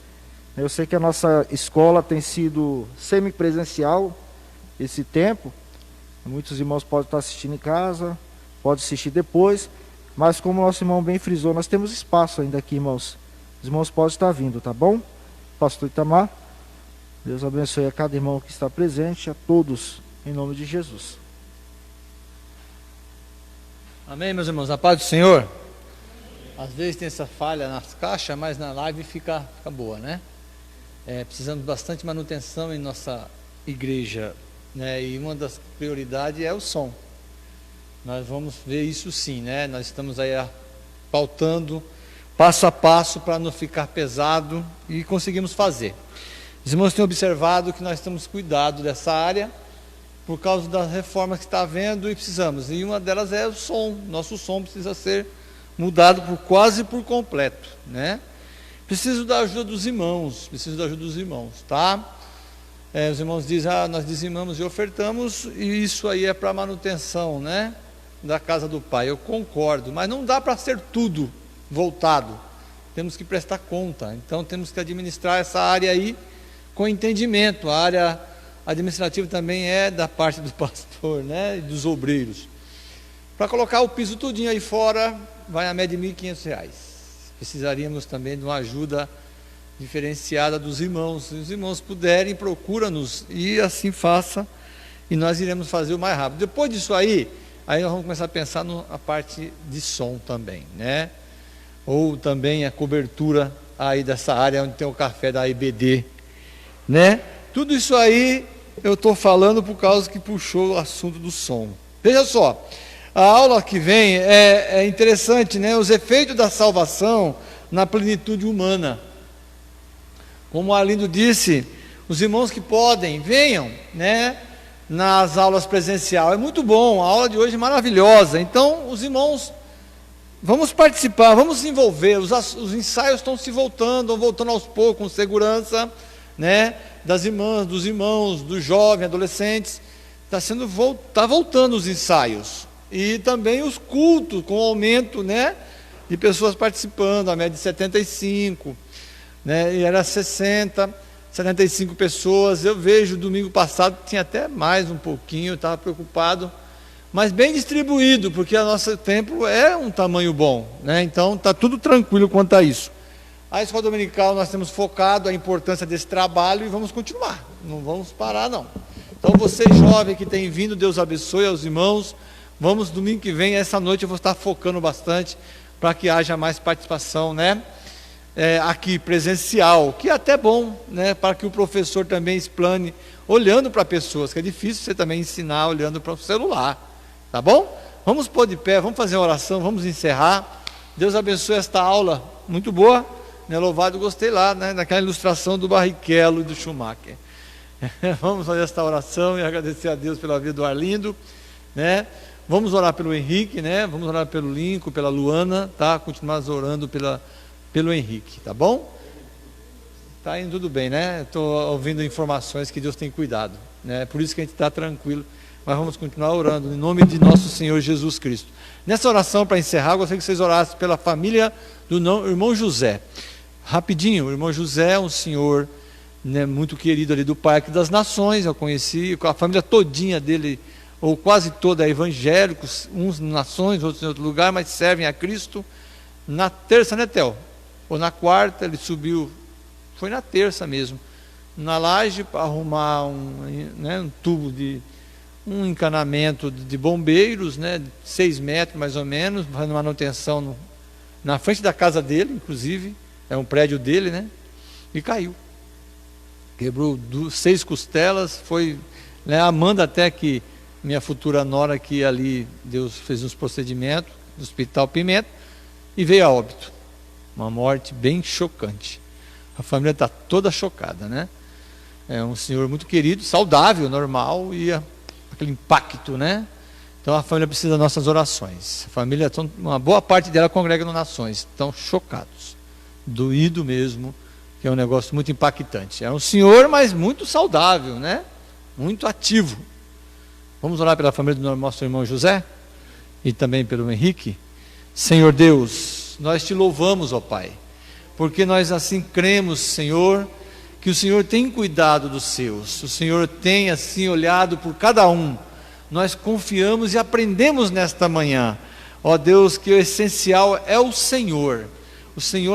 Eu sei que a nossa escola tem sido semipresencial esse tempo. Muitos irmãos podem estar assistindo em casa, podem assistir depois, mas como o nosso irmão bem frisou, nós temos espaço ainda aqui, irmãos. Os irmãos podem estar vindo, tá bom? Pastor Itamar, Deus abençoe a cada irmão que está presente, a todos, em nome de Jesus. Amém, meus irmãos, a paz do Senhor. Às vezes tem essa falha nas caixas, mas na live fica boa, né? Precisamos de bastante manutenção em nossa igreja, né? E uma das prioridades é o som. Nós vamos ver isso sim, né? Nós estamos aí pautando passo a passo para não ficar pesado e conseguimos fazer. Os irmãos têm observado que nós temos cuidado dessa área por causa das reformas que está havendo e precisamos. E uma delas é o som. Nosso som precisa ser mudado quase por completo, né? Preciso da ajuda dos irmãos, tá? Os irmãos dizem, nós dizimamos e ofertamos, e isso aí é para manutenção, né, da casa do Pai. Eu concordo, mas não dá para ser tudo voltado. Temos que prestar conta, então temos que administrar essa área aí com entendimento. A área administrativa também é da parte do pastor, né, e dos obreiros. Para colocar o piso tudinho aí fora, vai a média de R$1.500. Precisaríamos também de uma ajuda diferenciada dos irmãos. Se os irmãos puderem, procura-nos e assim faça, e nós iremos fazer o mais rápido. Depois disso aí nós vamos começar a pensar na parte de som também, né? Ou também a cobertura aí dessa área onde tem o café da IBD, né? Tudo isso aí eu estou falando por causa que puxou o assunto do som. Veja só, a aula que vem é interessante, né? Os efeitos da salvação na plenitude humana. Como o Arlindo disse, os irmãos que podem, venham, né, nas aulas presenciais. É muito bom, a aula de hoje é maravilhosa. Então, os irmãos, vamos participar, vamos se envolver. Os ensaios estão se voltando aos poucos, com segurança, né, das irmãs, dos irmãos, dos jovens, adolescentes. Está voltando os ensaios. E também os cultos, com aumento, né, de pessoas participando, a média de 75, né, e era 60, 75 pessoas. Eu vejo, domingo passado tinha até mais um pouquinho, eu estava preocupado, mas bem distribuído, porque o nosso templo é um tamanho bom, né, então está tudo tranquilo quanto a isso. A escola dominical nós temos focado a importância desse trabalho e vamos continuar, não vamos parar não. Então você jovem que tem vindo, Deus abençoe aos irmãos. Vamos, domingo que vem, essa noite eu vou estar focando bastante para que haja mais participação, né? Aqui presencial, que é até bom, né? Para que o professor também explane, olhando para pessoas, que é difícil você também ensinar olhando para o celular, tá bom? Vamos pôr de pé, vamos fazer uma oração, vamos encerrar. Deus abençoe esta aula, muito boa, né? Louvado, gostei lá, né? Daquela ilustração do Barrichello e do Schumacher. Vamos fazer esta oração e agradecer a Deus pela vida do Arlindo, né? Vamos orar pelo Henrique, né? Vamos orar pelo Lincoln, pela Luana, tá? Continuar orando pelo Henrique, tá bom? Tá indo tudo bem, né? Estou ouvindo informações que Deus tem cuidado, né? Por isso que a gente está tranquilo, mas vamos continuar orando em nome de nosso Senhor Jesus Cristo. Nessa oração, para encerrar, eu gostaria que vocês orassem pela família do irmão José. Rapidinho, o irmão José é um senhor, né, muito querido ali do Parque das Nações. Eu conheci, a família todinha dele, ou quase toda, é evangélicos, uns em nações, outros em outro lugar, mas servem a Cristo. Na terça, né, Theo? Ou na quarta, ele subiu, foi na terça mesmo, na laje para arrumar um tubo um encanamento de bombeiros, né, 6 metros mais ou menos, fazendo manutenção na frente da casa dele, inclusive, é um prédio dele, né, e caiu. Quebrou 6 costelas, foi, né, a Amanda até que, minha futura nora, que ali Deus fez uns procedimentos do Hospital Pimenta e veio a óbito. Uma morte bem chocante. A família está toda chocada, né? É um senhor muito querido, saudável, normal, e aquele impacto, né? Então a família precisa das nossas orações. A família, uma boa parte dela congrega no Nações, estão chocados, doído mesmo, que é um negócio muito impactante. É um senhor, mas muito saudável, né? Muito ativo. Vamos orar pela família do nosso irmão José e também pelo Henrique. Senhor Deus, nós te louvamos, ó Pai, porque nós assim cremos, Senhor, que o Senhor tem cuidado dos seus, o Senhor tem assim olhado por cada um. Nós confiamos e aprendemos nesta manhã, ó Deus, que o essencial é o Senhor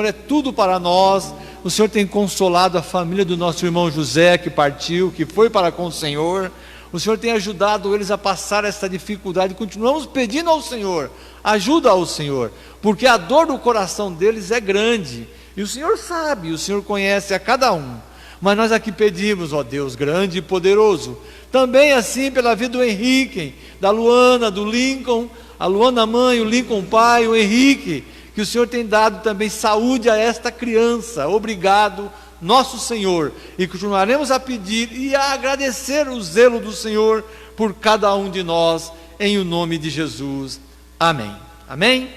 é tudo para nós. O Senhor tem consolado a família do nosso irmão José, que partiu, que foi para com o Senhor. O Senhor tem ajudado eles a passar essa dificuldade. Continuamos pedindo ao Senhor, ajuda ao Senhor, porque a dor do coração deles é grande, e o Senhor sabe, o Senhor conhece a cada um. Mas nós aqui pedimos, ó Deus grande e poderoso, também assim pela vida do Henrique, da Luana, do Lincoln, a Luana mãe, o Lincoln pai, o Henrique, que o Senhor tem dado também saúde a esta criança. Obrigado, nosso Senhor, e continuaremos a pedir e a agradecer o zelo do Senhor por cada um de nós, em o nome de Jesus. Amém. Amém?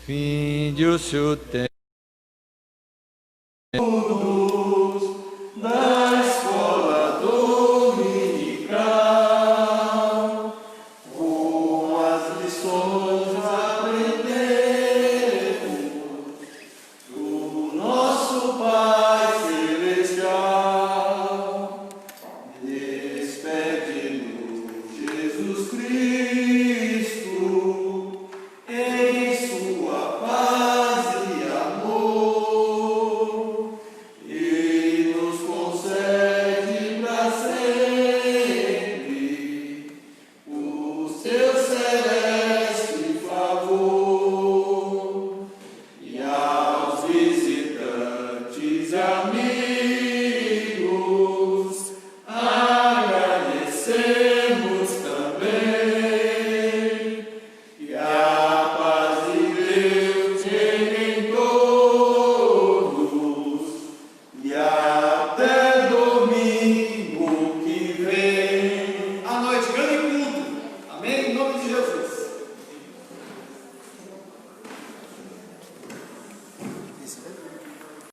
Vinde o seu tempo.